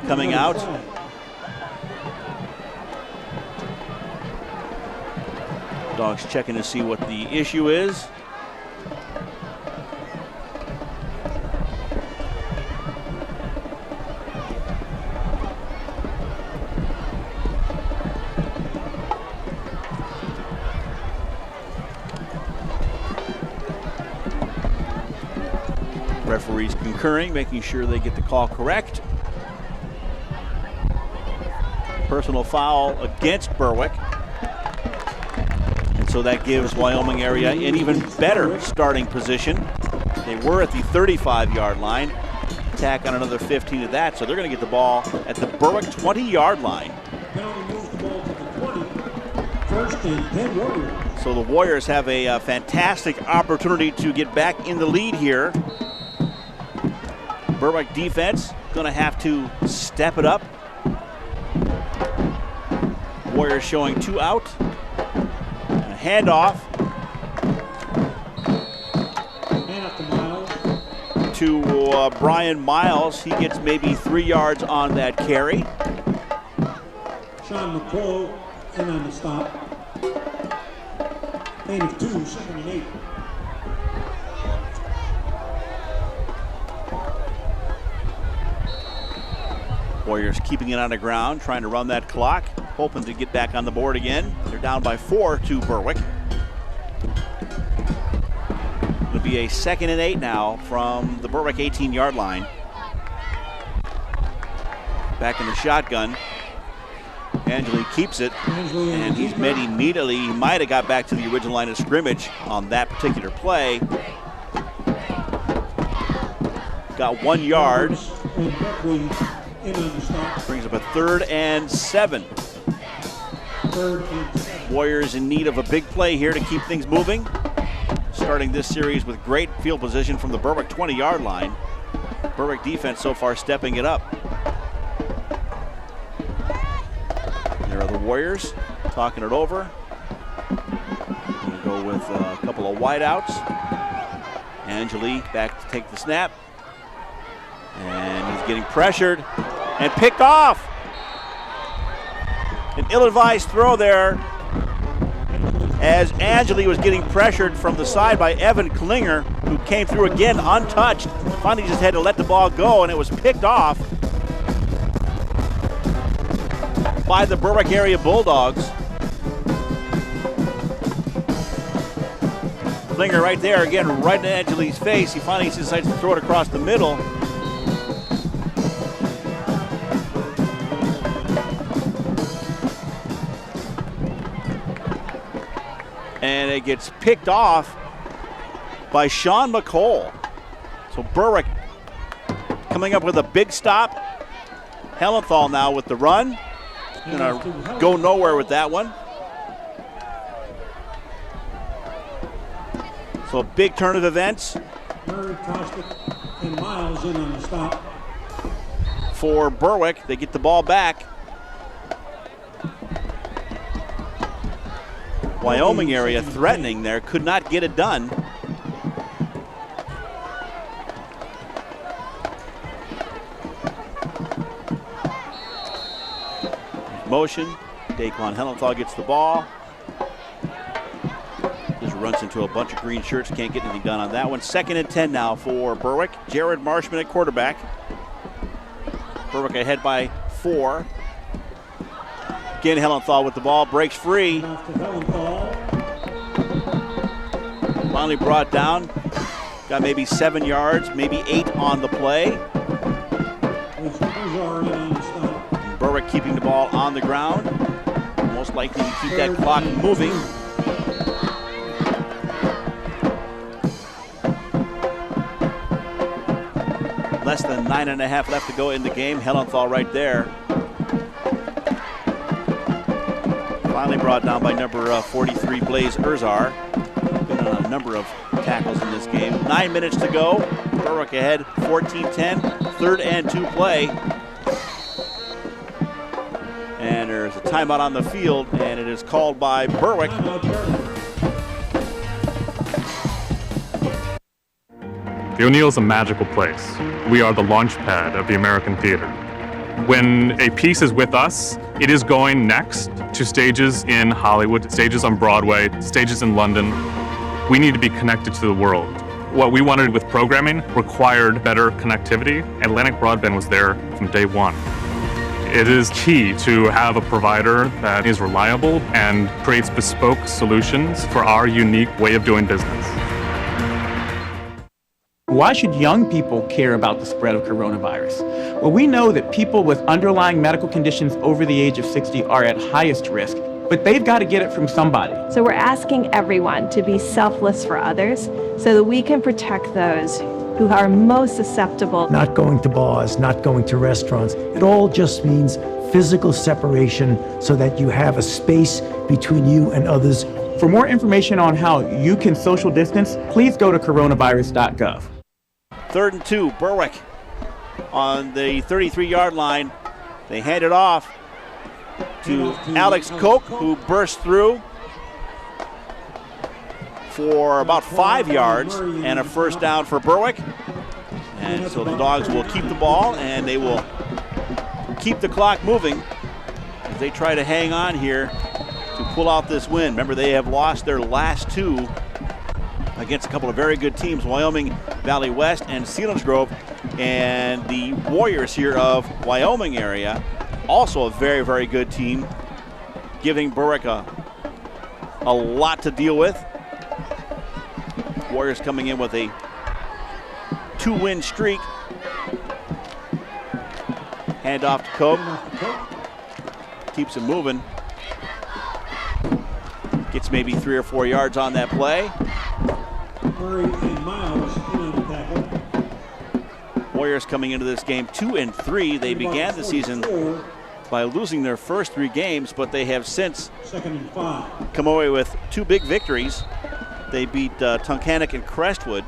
S1: coming out. Dogs checking to see what the issue is. Referees concurring, making sure they get the call correct. Personal foul against Berwick. And so that gives Wyoming Area an even better starting position. They were at the 35-yard line. Tack on another 15 of that, so they're going to get the ball at the Berwick 20-yard line. So the Warriors have a fantastic opportunity to get back in the lead here. Berwick defense going to have to step it up. Warriors showing 2 out. And a handoff to Brian Miles. He gets maybe 3 yards on that carry.
S2: Sean McCall in on the stop. Gain of 2, 2nd and 8.
S1: Warriors keeping it on the ground, trying to run that clock, hoping to get back on the board again. They're down by 4 to Berwick. It'll be a 2nd and 8 now from the Berwick 18-yard line. Back in the shotgun. Angeli keeps it, and he's met immediately. He might have got back to the original line of scrimmage on that particular play. Got 1 yard. Brings up a 3rd and 7. Warriors in need of a big play here to keep things moving. Starting this series with great field position from the Berwick 20-yard line. Berwick defense so far stepping it up. There are the Warriors talking it over. Gonna go with a couple of wideouts. Angeli back to take the snap. And he's getting pressured and picked off. An ill-advised throw there as Angeli was getting pressured from the side by Evan Klinger, who came through again untouched. Finally just had to let the ball go, and it was picked off by the Berwick Area Bulldogs. Klinger right there, again, right in Angeli's face. He finally decides to throw it across the middle. And it gets picked off by Sean McCall. So Berwick coming up with a big stop. Hellenthal now with the run. Gonna go nowhere with that one. So a big turn of events
S2: Murray, Kostick, and Miles in on the stop.
S1: for Berwick. They get the ball back. Wyoming Area threatening there, could not get it done. Motion, Daquan Hellenthal gets the ball. Just runs into a bunch of green shirts, can't get anything done on that one. 2nd and 10 now for Berwick. Jared Marshman at quarterback. Berwick ahead by 4. Again, Hellenthal with the ball, breaks free. Finally brought down. Got maybe 7 yards, maybe 8 on the play. Berwick keeping the ball on the ground. Most likely to keep that clock moving. Less than 9.5 left to go in the game. Hellenthal right there. Finally brought down by number 43, Blaze Erzar. Been on a number of tackles in this game. 9 minutes to go. Berwick ahead, 14-10. 3rd and 2 play. And there's a timeout on the field, and it is called by Berwick.
S6: The O'Neill's a magical place. We are the launch pad of the American theater. When a piece is with us, it is going next to stages in Hollywood, stages on Broadway, stages in London. We need to be connected to the world. What we wanted with programming required better connectivity. Atlantic Broadband was there from day one. It is key to have a provider that is reliable and creates bespoke solutions for our unique way of doing business.
S3: Why should young people care about the spread of coronavirus? Well, we know that people with underlying medical conditions over the age of 60 are at highest risk, but they've got to get it from somebody.
S4: So we're asking everyone to be selfless for others so that we can protect those who are most susceptible.
S5: Not going to bars, not going to restaurants. It all just means physical separation so that you have a space between you and others.
S3: For more information on how you can social distance, please go to coronavirus.gov.
S1: 3rd and 2, Berwick on the 33-yard line. They hand it off to Alex Koch, who burst through for about 5 yards and a first down for Berwick. And so the Dogs will keep the ball, and they will keep the clock moving as they try to hang on here to pull out this win. Remember, they have lost their last 2 against a couple of very good teams, Wyoming Valley West and Selinsgrove. And the Warriors here of Wyoming Area, also a very, very good team, giving Berwick a lot to deal with. Warriors coming in with a 2-win streak. Hand off to Koch. Keeps it moving. Gets maybe 3 or 4 yards on that play.
S2: Murray and Miles in on the tackle.
S1: Warriors coming into this game 2-3. They began the season by losing their first 3 games, but they have since
S2: 2nd and 5.
S1: come away with 2 big victories. They beat Tunkhannock and Crestwood,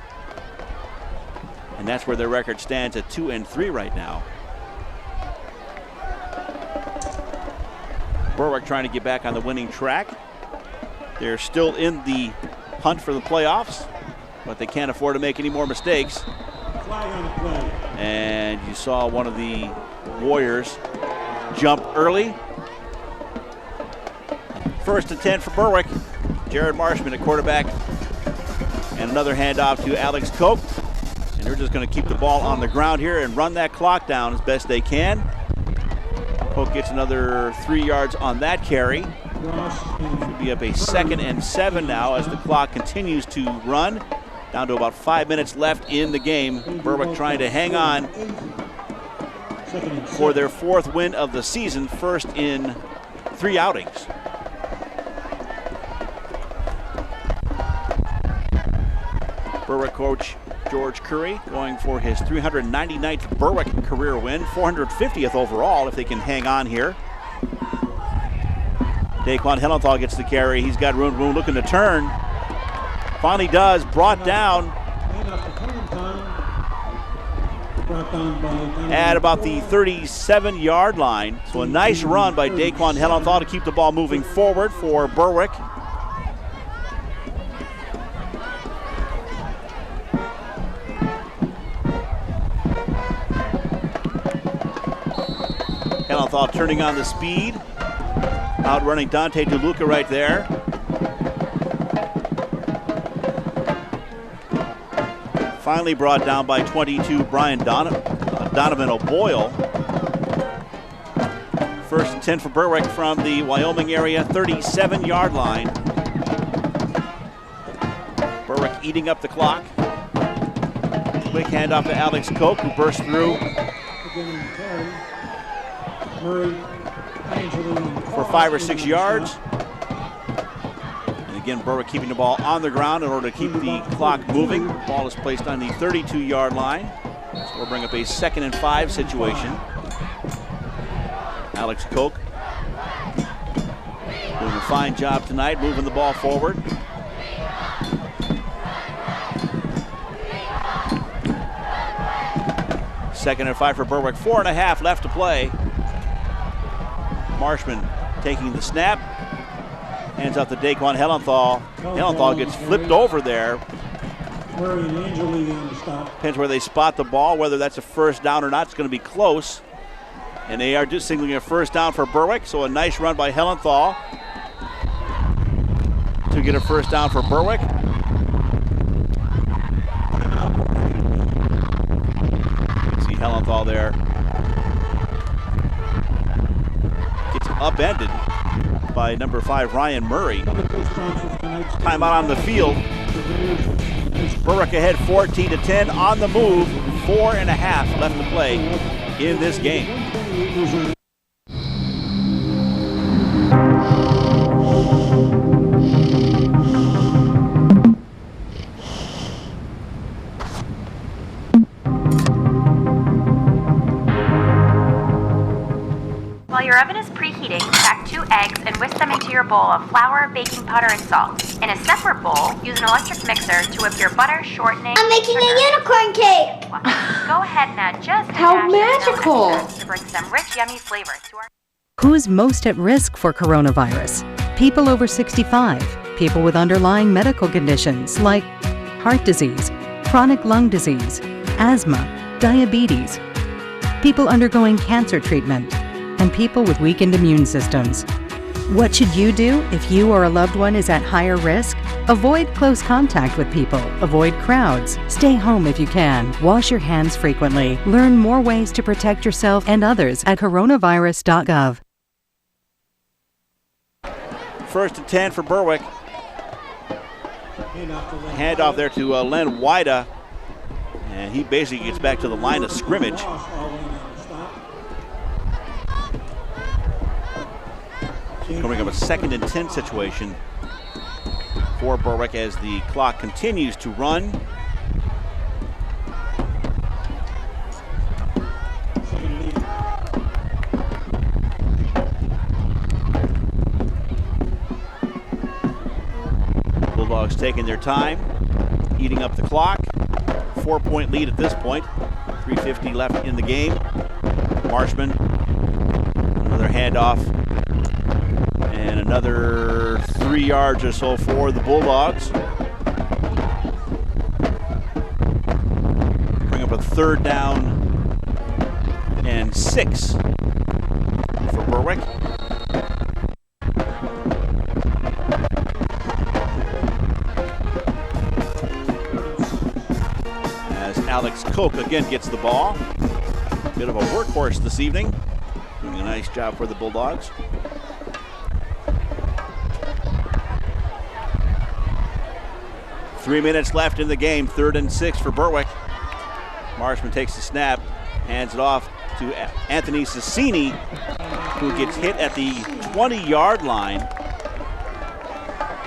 S1: and that's where their record stands at 2-3 right now. Berwick trying to get back on the winning track. They're still in the hunt for the playoffs, but they can't afford to make any more mistakes.
S2: Flag on the play.
S1: And you saw one of the Warriors jump early. 1st and 10 for Berwick. Jared Marshman at quarterback. And another handoff to Alex Koch. And they're just going to keep the ball on the ground here and run that clock down as best they can. Koch gets another 3 yards on that carry. Should be up a 2nd and 7 now as the clock continues to run. Down to about 5 minutes left in the game. Berwick trying to hang on for their 4th win of the season, first in 3 outings. Berwick coach George Curry going for his 399th Berwick career win, 450th overall if they can hang on here. Daquan Hellenthal gets the carry. He's got room looking to turn. Finally does, brought down at about the 37-yard line. So a nice run by Daquan Hellenthal to keep the ball moving forward for Berwick. Hellenthal turning on the speed, outrunning Dante DeLuca right there. Finally brought down by 22, Brian Donovan O'Boyle. First and 10 for Berwick from the Wyoming area, 37-yard line. Berwick eating up the clock. Quick handoff to Alex Koch, who burst through for 5 or 6 yards. Again, Berwick keeping the ball on the ground in order to keep the clock moving. Ball is placed on the 32-yard line. So we'll bring up a 2nd and 5 situation. Alex Koch doing a fine job tonight, moving the ball forward. Second and 5 for Berwick, 4.5 left to play. Marshman taking the snap. Hands off to Daquan Hellenthal. Hellenthal gets flipped over there. Depends where they spot the ball, whether that's a first down or not. It's going to be close. And they are just signaling a first down for Berwick. So a nice run by Hellenthal to get a first down for Berwick. See Hellenthal there. Gets upended by number 5, Ryan Murray. Timeout on the field. Berwick ahead 14-10 on the move. 4.5 left to play in this game.
S13: While your oven is preheating, crack 2 eggs and whisk them into your bowl of flour, baking powder, and salt. In a separate bowl, use an electric mixer to whip your butter, shortening.
S10: I'm making a unicorn cake!
S13: Go ahead and add just
S16: How magical!
S13: To bring some rich, yummy flavors to our...
S7: Who's most at risk for coronavirus? People over 65, people with underlying medical conditions like heart disease, chronic lung disease, asthma, diabetes, people undergoing cancer treatment, and people with weakened immune systems. What should you do if you or a loved one is at higher risk? Avoid close contact with people. Avoid crowds. Stay home if you can. Wash your hands frequently. Learn more ways to protect yourself and others at coronavirus.gov.
S1: First and 10 for Berwick. Handoff there to Len Wida. And he basically gets back to the line of scrimmage. Coming up a 2nd and 10 situation for Berwick as the clock continues to run. Bulldogs taking their time, eating up the clock. 4-point lead at this point. 3:50 left in the game. Marshman, another handoff. And another 3 yards or so for the Bulldogs. Bring up a 3rd down and 6 for Berwick. As Alex Koch again gets the ball. Bit of a workhorse this evening. Doing a nice job for the Bulldogs. 3 minutes left in the game, 3rd and 6 for Berwick. Marshman takes the snap, hands it off to Anthony Sassini, who gets hit at the 20-yard line.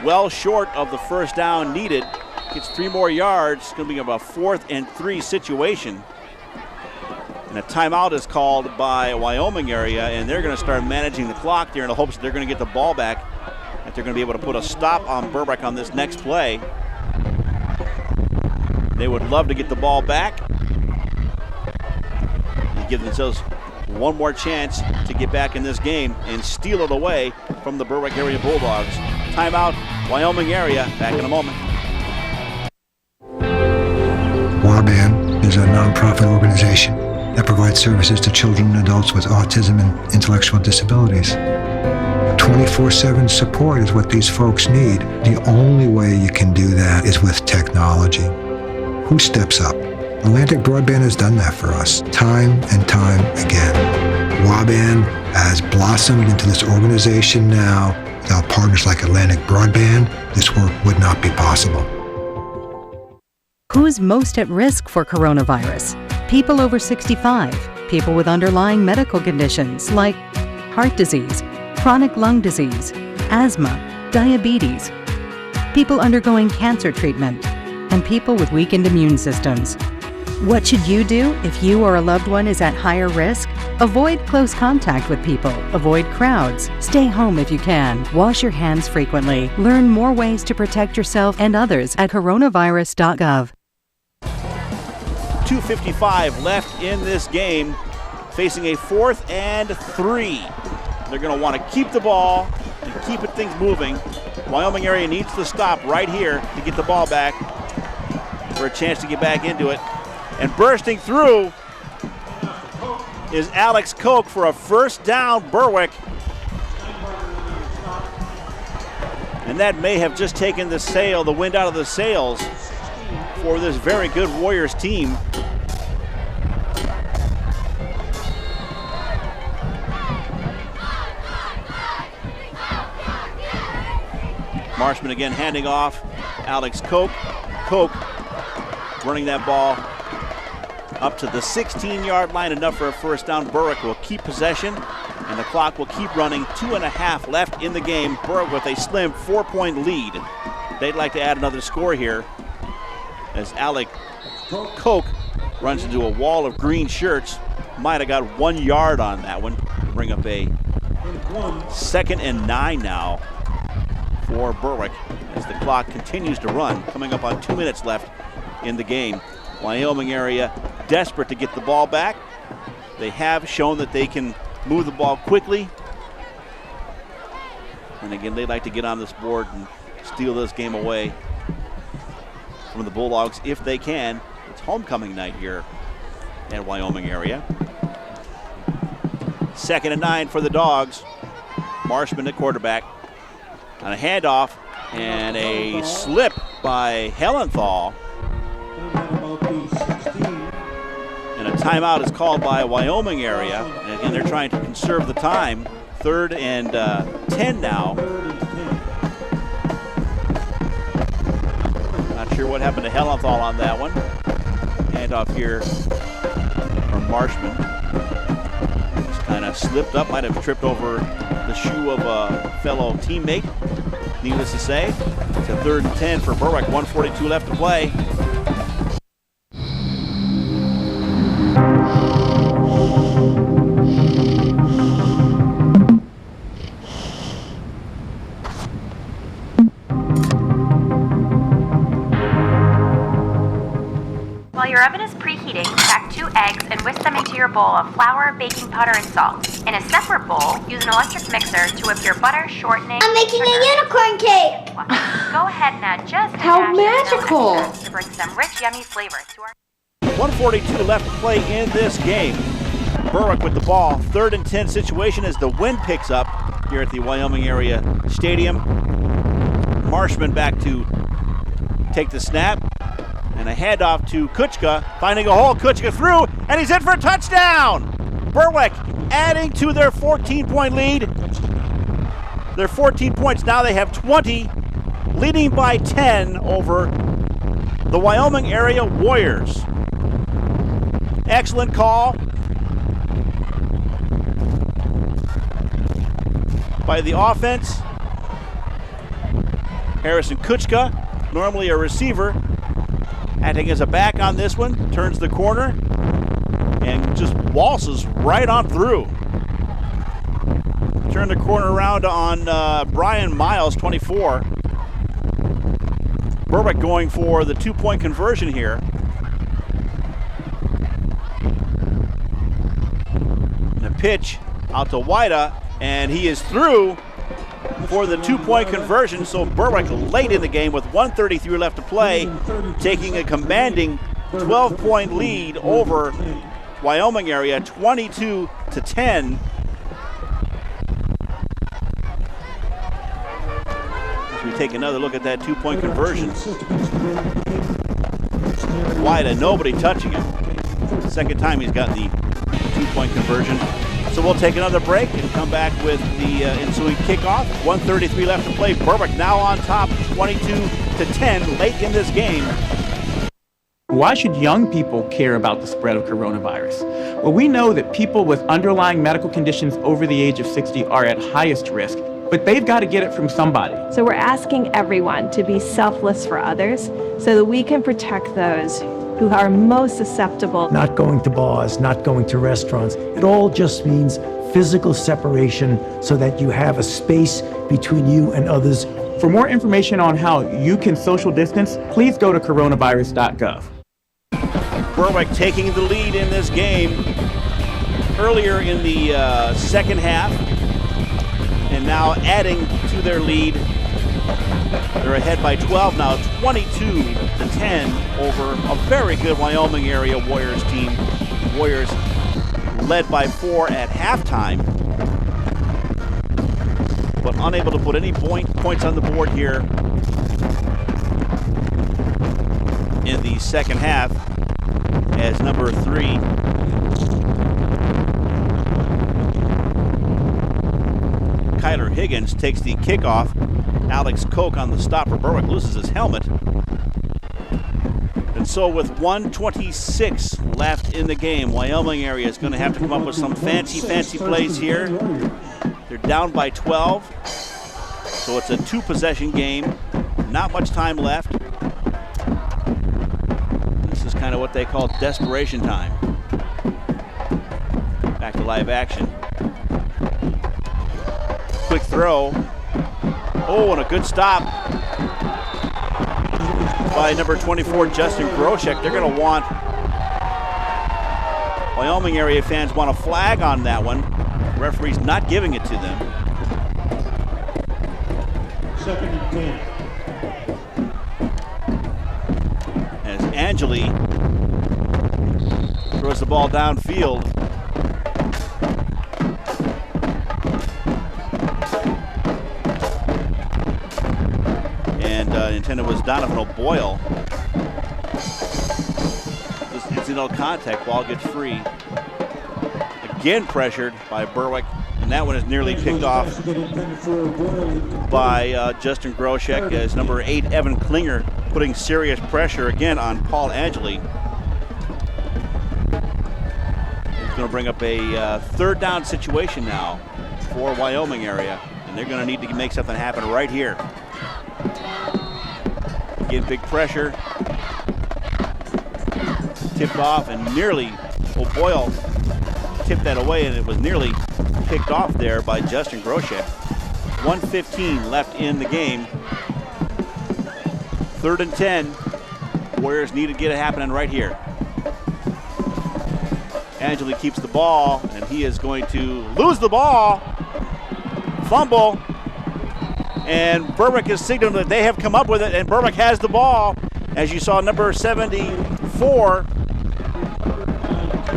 S1: Well short of the first down needed. Gets 3 more yards. It's going to be about 4th and 3 situation. And a timeout is called by Wyoming Area, and they're going to start managing the clock there in the hopes that they're going to get the ball back, that they're going to be able to put a stop on Berwick on this next play. They would love to get the ball back and give themselves one more chance to get back in this game and steal it away from the Berwick Area Bulldogs. Timeout, Wyoming Area. Back in a moment.
S12: WABAN is a nonprofit organization that provides services to children and adults with autism and intellectual disabilities. 24/7 support is what these folks need. The only way you can do that is with technology. Who steps up? Atlantic Broadband has done that for us, time and time again. WABAN has blossomed into this organization now. Without partners like Atlantic Broadband, this work would not be possible.
S7: Who's most at risk for coronavirus? People over 65, people with underlying medical conditions like heart disease, chronic lung disease, asthma, diabetes, people undergoing cancer treatment, and people with weakened immune systems. What should you do if you or a loved one is at higher risk? Avoid close contact with people, avoid crowds, stay home if you can, wash your hands frequently, learn more ways to protect yourself and others at coronavirus.gov.
S1: 2:55 left in this game, facing a 4th and 3. They're going to want to keep the ball and keep things moving. Wyoming Area needs to stop right here to get the ball back for a chance to get back into it. And bursting through is Alex Koch for a first down, Berwick. And that may have just taken the wind out of the sails for this very good Warriors team. Marshman again handing off. Alex Koch. Koch running that ball up to the 16-yard line, enough for a first down. Berwick will keep possession, and the clock will keep running. 2.5 left in the game. Berwick with a slim 4-point lead. They'd like to add another score here as Alex Koch runs into a wall of green shirts. Might have got 1 yard on that one. Bring up a 2nd and 9 now for Berwick as the clock continues to run, coming up on 2 minutes left in the game. Wyoming Area desperate to get the ball back. They have shown that they can move the ball quickly. And again, they'd like to get on this board and steal this game away from the Bulldogs if they can. It's homecoming night here at Wyoming Area. 2nd and 9 for the Dogs. Marshman at quarterback. On a handoff and a slip by Hellenthal. And a timeout is called by Wyoming Area. And again, they're trying to conserve the time. 3rd and 10 now. Not sure what happened to Hellenthal on that one. Handoff here from Marshman. Just kind of slipped up, might have tripped over the shoe of a fellow teammate. Needless to say, it's a 3rd and 10 for Berwick. 1:42 left to play.
S13: While your oven is preheating, crack 2 eggs and whisk them into your bowl of flour, baking powder, and salt. In a separate bowl, use an electric mixer to whip your butter, shortening,
S10: I'm making a unicorn cake!
S13: Go ahead and add just a
S16: How
S13: dash of
S16: magical!
S13: vanilla extra to bring some rich, yummy flavor to our...
S1: 1:42 left to play in this game. Berwick with the ball. 3rd and 10 situation as the wind picks up here at the Wyoming Area Stadium. Marshman back to take the snap. And a handoff to Kuchka, finding a hole. Kuchka through, and he's in for a touchdown! Berwick adding to their 14-point lead. Their 14 points, now they have 20, leading by 10 over the Wyoming Area Warriors. Excellent call by the offense. Harrison Kuchka, normally a receiver, acting as a back on this one, turns the corner and just waltzes right on through. Turn the corner around on Brian Miles, 24. Berwick going for the 2-point conversion here. And a pitch out to Wida, and he is through for the 2-point conversion. So Berwick late in the game with 1:33 left to play, taking a commanding 12-point lead over Wyoming Area, 22-10. As we take another look at that 2-point conversion. Wida, nobody touching him. Second time he's gotten the 2-point conversion. So we'll take another break and come back with the ensuing kickoff. 1:33 left to play. Berwick now on top, 22-10 late in this game.
S3: Why should young people care about the spread of coronavirus? Well, we know that people with underlying medical conditions over the age of 60 are at highest risk, but they've got to get it from somebody.
S4: So we're asking everyone to be selfless for others so that we can protect those who are most susceptible.
S5: Not going to bars, not going to restaurants. It all just means physical separation so that you have a space between you and others.
S3: For more information on how you can social distance, please go to coronavirus.gov.
S1: Berwick taking the lead in this game earlier in the second half, and now adding to their lead. They're ahead by 12 now, 22-10 over a very good Wyoming Area Warriors team. Warriors led by 4 at halftime, but unable to put any points on the board here in the second half, as number 3 Kyler Higgins takes the kickoff. Alex Koch on the stop for Berwick loses his helmet. And so with 1:26 left in the game, Wyoming Area is going to have to come up with some fancy plays here. They're down by 12, so it's a 2-possession game. Not much time left. This is kind of what they call desperation time. Back to live action. Quick throw. Oh, and a good stop by number 24, Justin Groshek. They're going to want, Wyoming Area fans want a flag on that one. The referee's not giving it to them.
S2: Second and 10.
S1: As Angeli throws the ball downfield. Intended was Donovan O'Boyle. This incidental contact, ball gets free. Again pressured by Berwick, and that one is nearly picked off by Justin Groshek, as number 8 Evan Klinger putting serious pressure again on Paul Angeli. It's going to bring up a third down situation now for Wyoming Area, and they're going to need to make something happen right here. Again, big pressure. Tipped off, and nearly, O'Boyle tipped that away, and it was nearly picked off there by Justin Groshek. 1:15 left in the game. 3rd and 10. Warriors need to get it happening right here. Angeli keeps the ball, and he is going to lose the ball. Fumble. And Berwick has signaled that they have come up with it, and Berwick has the ball. As you saw, number 74,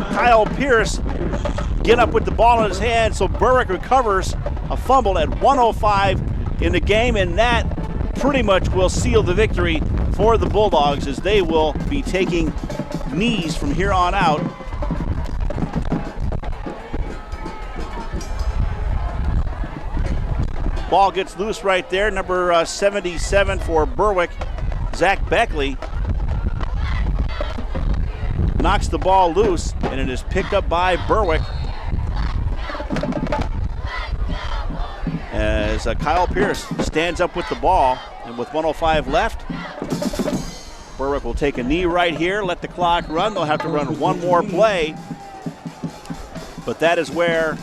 S1: Kyle Pierce, get up with the ball in his hand, so Berwick recovers a fumble at 1:05 in the game, and that pretty much will seal the victory for the Bulldogs, as they will be taking knees from here on out. Ball gets loose right there. Number 77 for Berwick, Zach Beckley, knocks the ball loose, and it is picked up by Berwick as Kyle Pierce stands up with the ball, and with 1:05 left, Berwick will take a knee right here, let the clock run. They'll have to run one more play, but that is where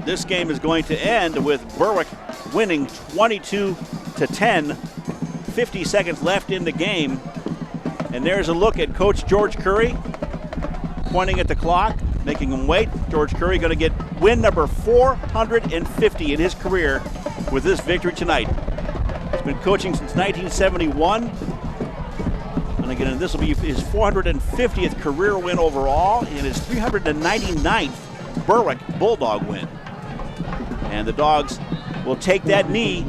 S1: this game is going to end, with Berwick winning 22-10 50 seconds left in the game. And there's a look at Coach George Curry pointing at the clock, making him wait. George Curry going to get win number 450 in his career with this victory tonight. He's been coaching since 1971. And again, this will be his 450th career win overall and his 399th Berwick Bulldog win. And the Dogs will take that knee,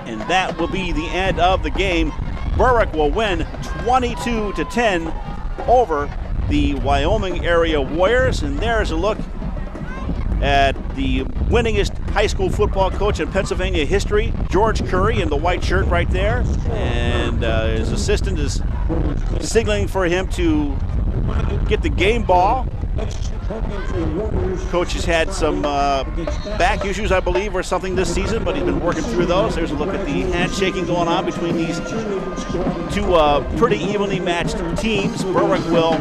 S1: and that will be the end of the game. Berwick will win 22-10 over the Wyoming Area Warriors. And there's a look at the winningest high school football coach in Pennsylvania history, George Curry, in the white shirt right there. And his assistant is signaling for him to get the game ball. Coach has had some back issues, I believe, or something this season, but he's been working through those. There's a look at the handshaking going on between these two pretty evenly matched teams. Berwick will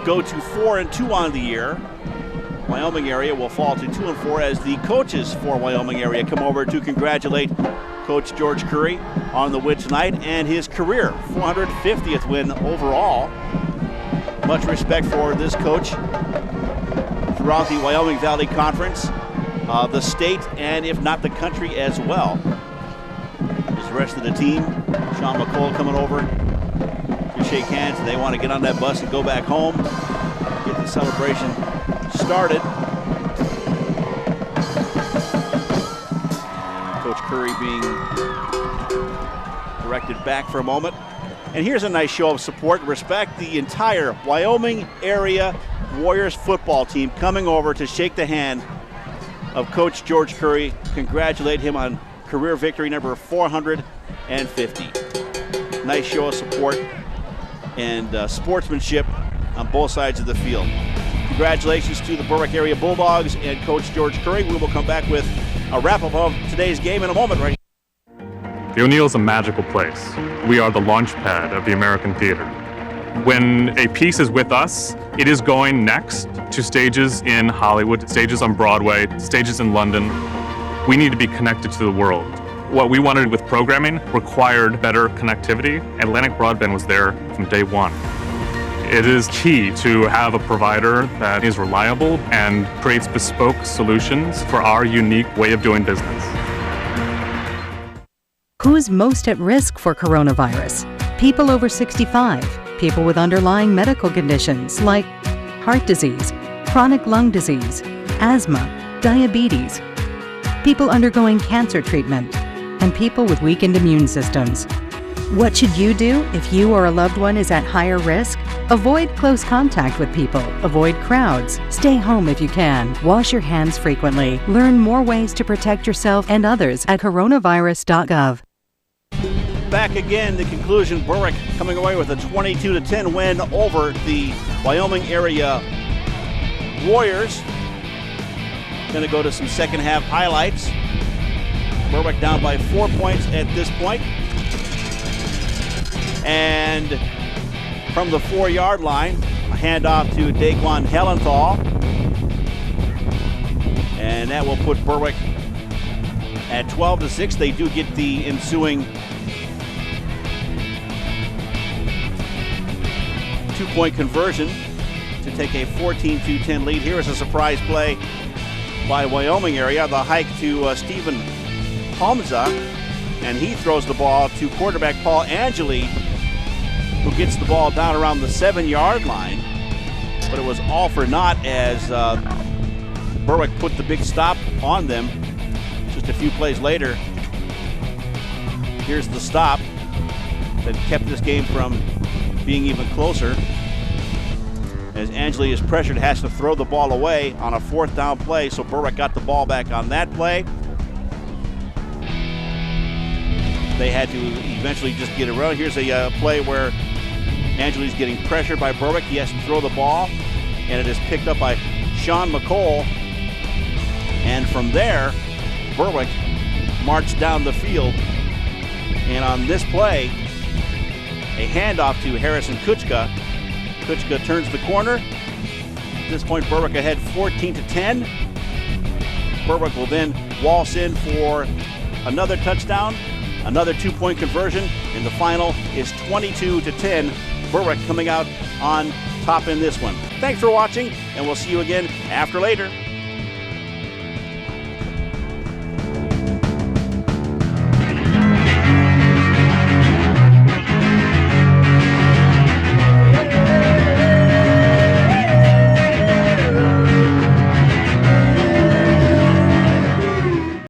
S1: go to 4-2 on the year. Wyoming Area will fall to 2-4 as the coaches for Wyoming Area come over to congratulate Coach George Curry on the win tonight and his career 450th win overall. Much respect for this coach throughout the Wyoming Valley Conference, the state, and if not the country as well. There's the rest of the team. Sean McCall coming over to shake hands. They want to get on that bus and go back home, get the celebration started. Coach Curry being directed back for a moment. And here's a nice show of support and respect. The entire Wyoming Area Warriors football team coming over to shake the hand of Coach George Curry, congratulate him on career victory number 450. Nice show of support and sportsmanship on both sides of the field. Congratulations to the Berwick Area Bulldogs and Coach George Curry. We will come back with a wrap-up of today's game in a moment. Right.
S6: The O'Neill's a magical place. We are the launch pad of the American theater. When a piece is with us, it is going next to stages in Hollywood, stages on Broadway, stages in London. We need to be connected to the world. What we wanted with programming required better connectivity. Atlantic Broadband was there from day one. It is key to have a provider that is reliable and creates bespoke solutions for our unique way of doing business.
S7: Who's most at risk for coronavirus? People over 65, people with underlying medical conditions like heart disease, chronic lung disease, asthma, diabetes, people undergoing cancer treatment, and people with weakened immune systems. What should you do if you or a loved one is at higher risk? Avoid close contact with people, avoid crowds, stay home if you can, wash your hands frequently, learn more ways to protect yourself and others at coronavirus.gov.
S1: Back again, the conclusion, Berwick coming away with a 22-10 win over the Wyoming Area Warriors. Going to go to some second half highlights. Berwick down by 4 points at this point. And from the 4-yard line, a handoff to Daquan Hellenthal. And that will put Berwick at 12-6. They do get the ensuing 2-point conversion to take a 14-10 lead. Here is a surprise play by Wyoming Area. The hike to Stephen Hamza, and he throws the ball to quarterback Paul Angeli, who gets the ball down around the 7-yard line. But it was all for naught as Berwick put the big stop on them just a few plays later. Here's the stop that kept this game from being even closer. As Angeli is pressured, has to throw the ball away on a 4th down play, so Berwick got the ball back on that play. They had to eventually just get around. Here's a play where Angeli's getting pressured by Berwick. He has to throw the ball, and it is picked up by Sean McCall. And from there, Berwick marched down the field. And on this play, a handoff to Harrison Kuchka. Kuchka turns the corner. At this point, Berwick ahead 14-10. Berwick will then waltz in for another touchdown, another 2-point conversion, and the final is 22-10. Berwick coming out on top in this one. Thanks for watching, and we'll see you again after later.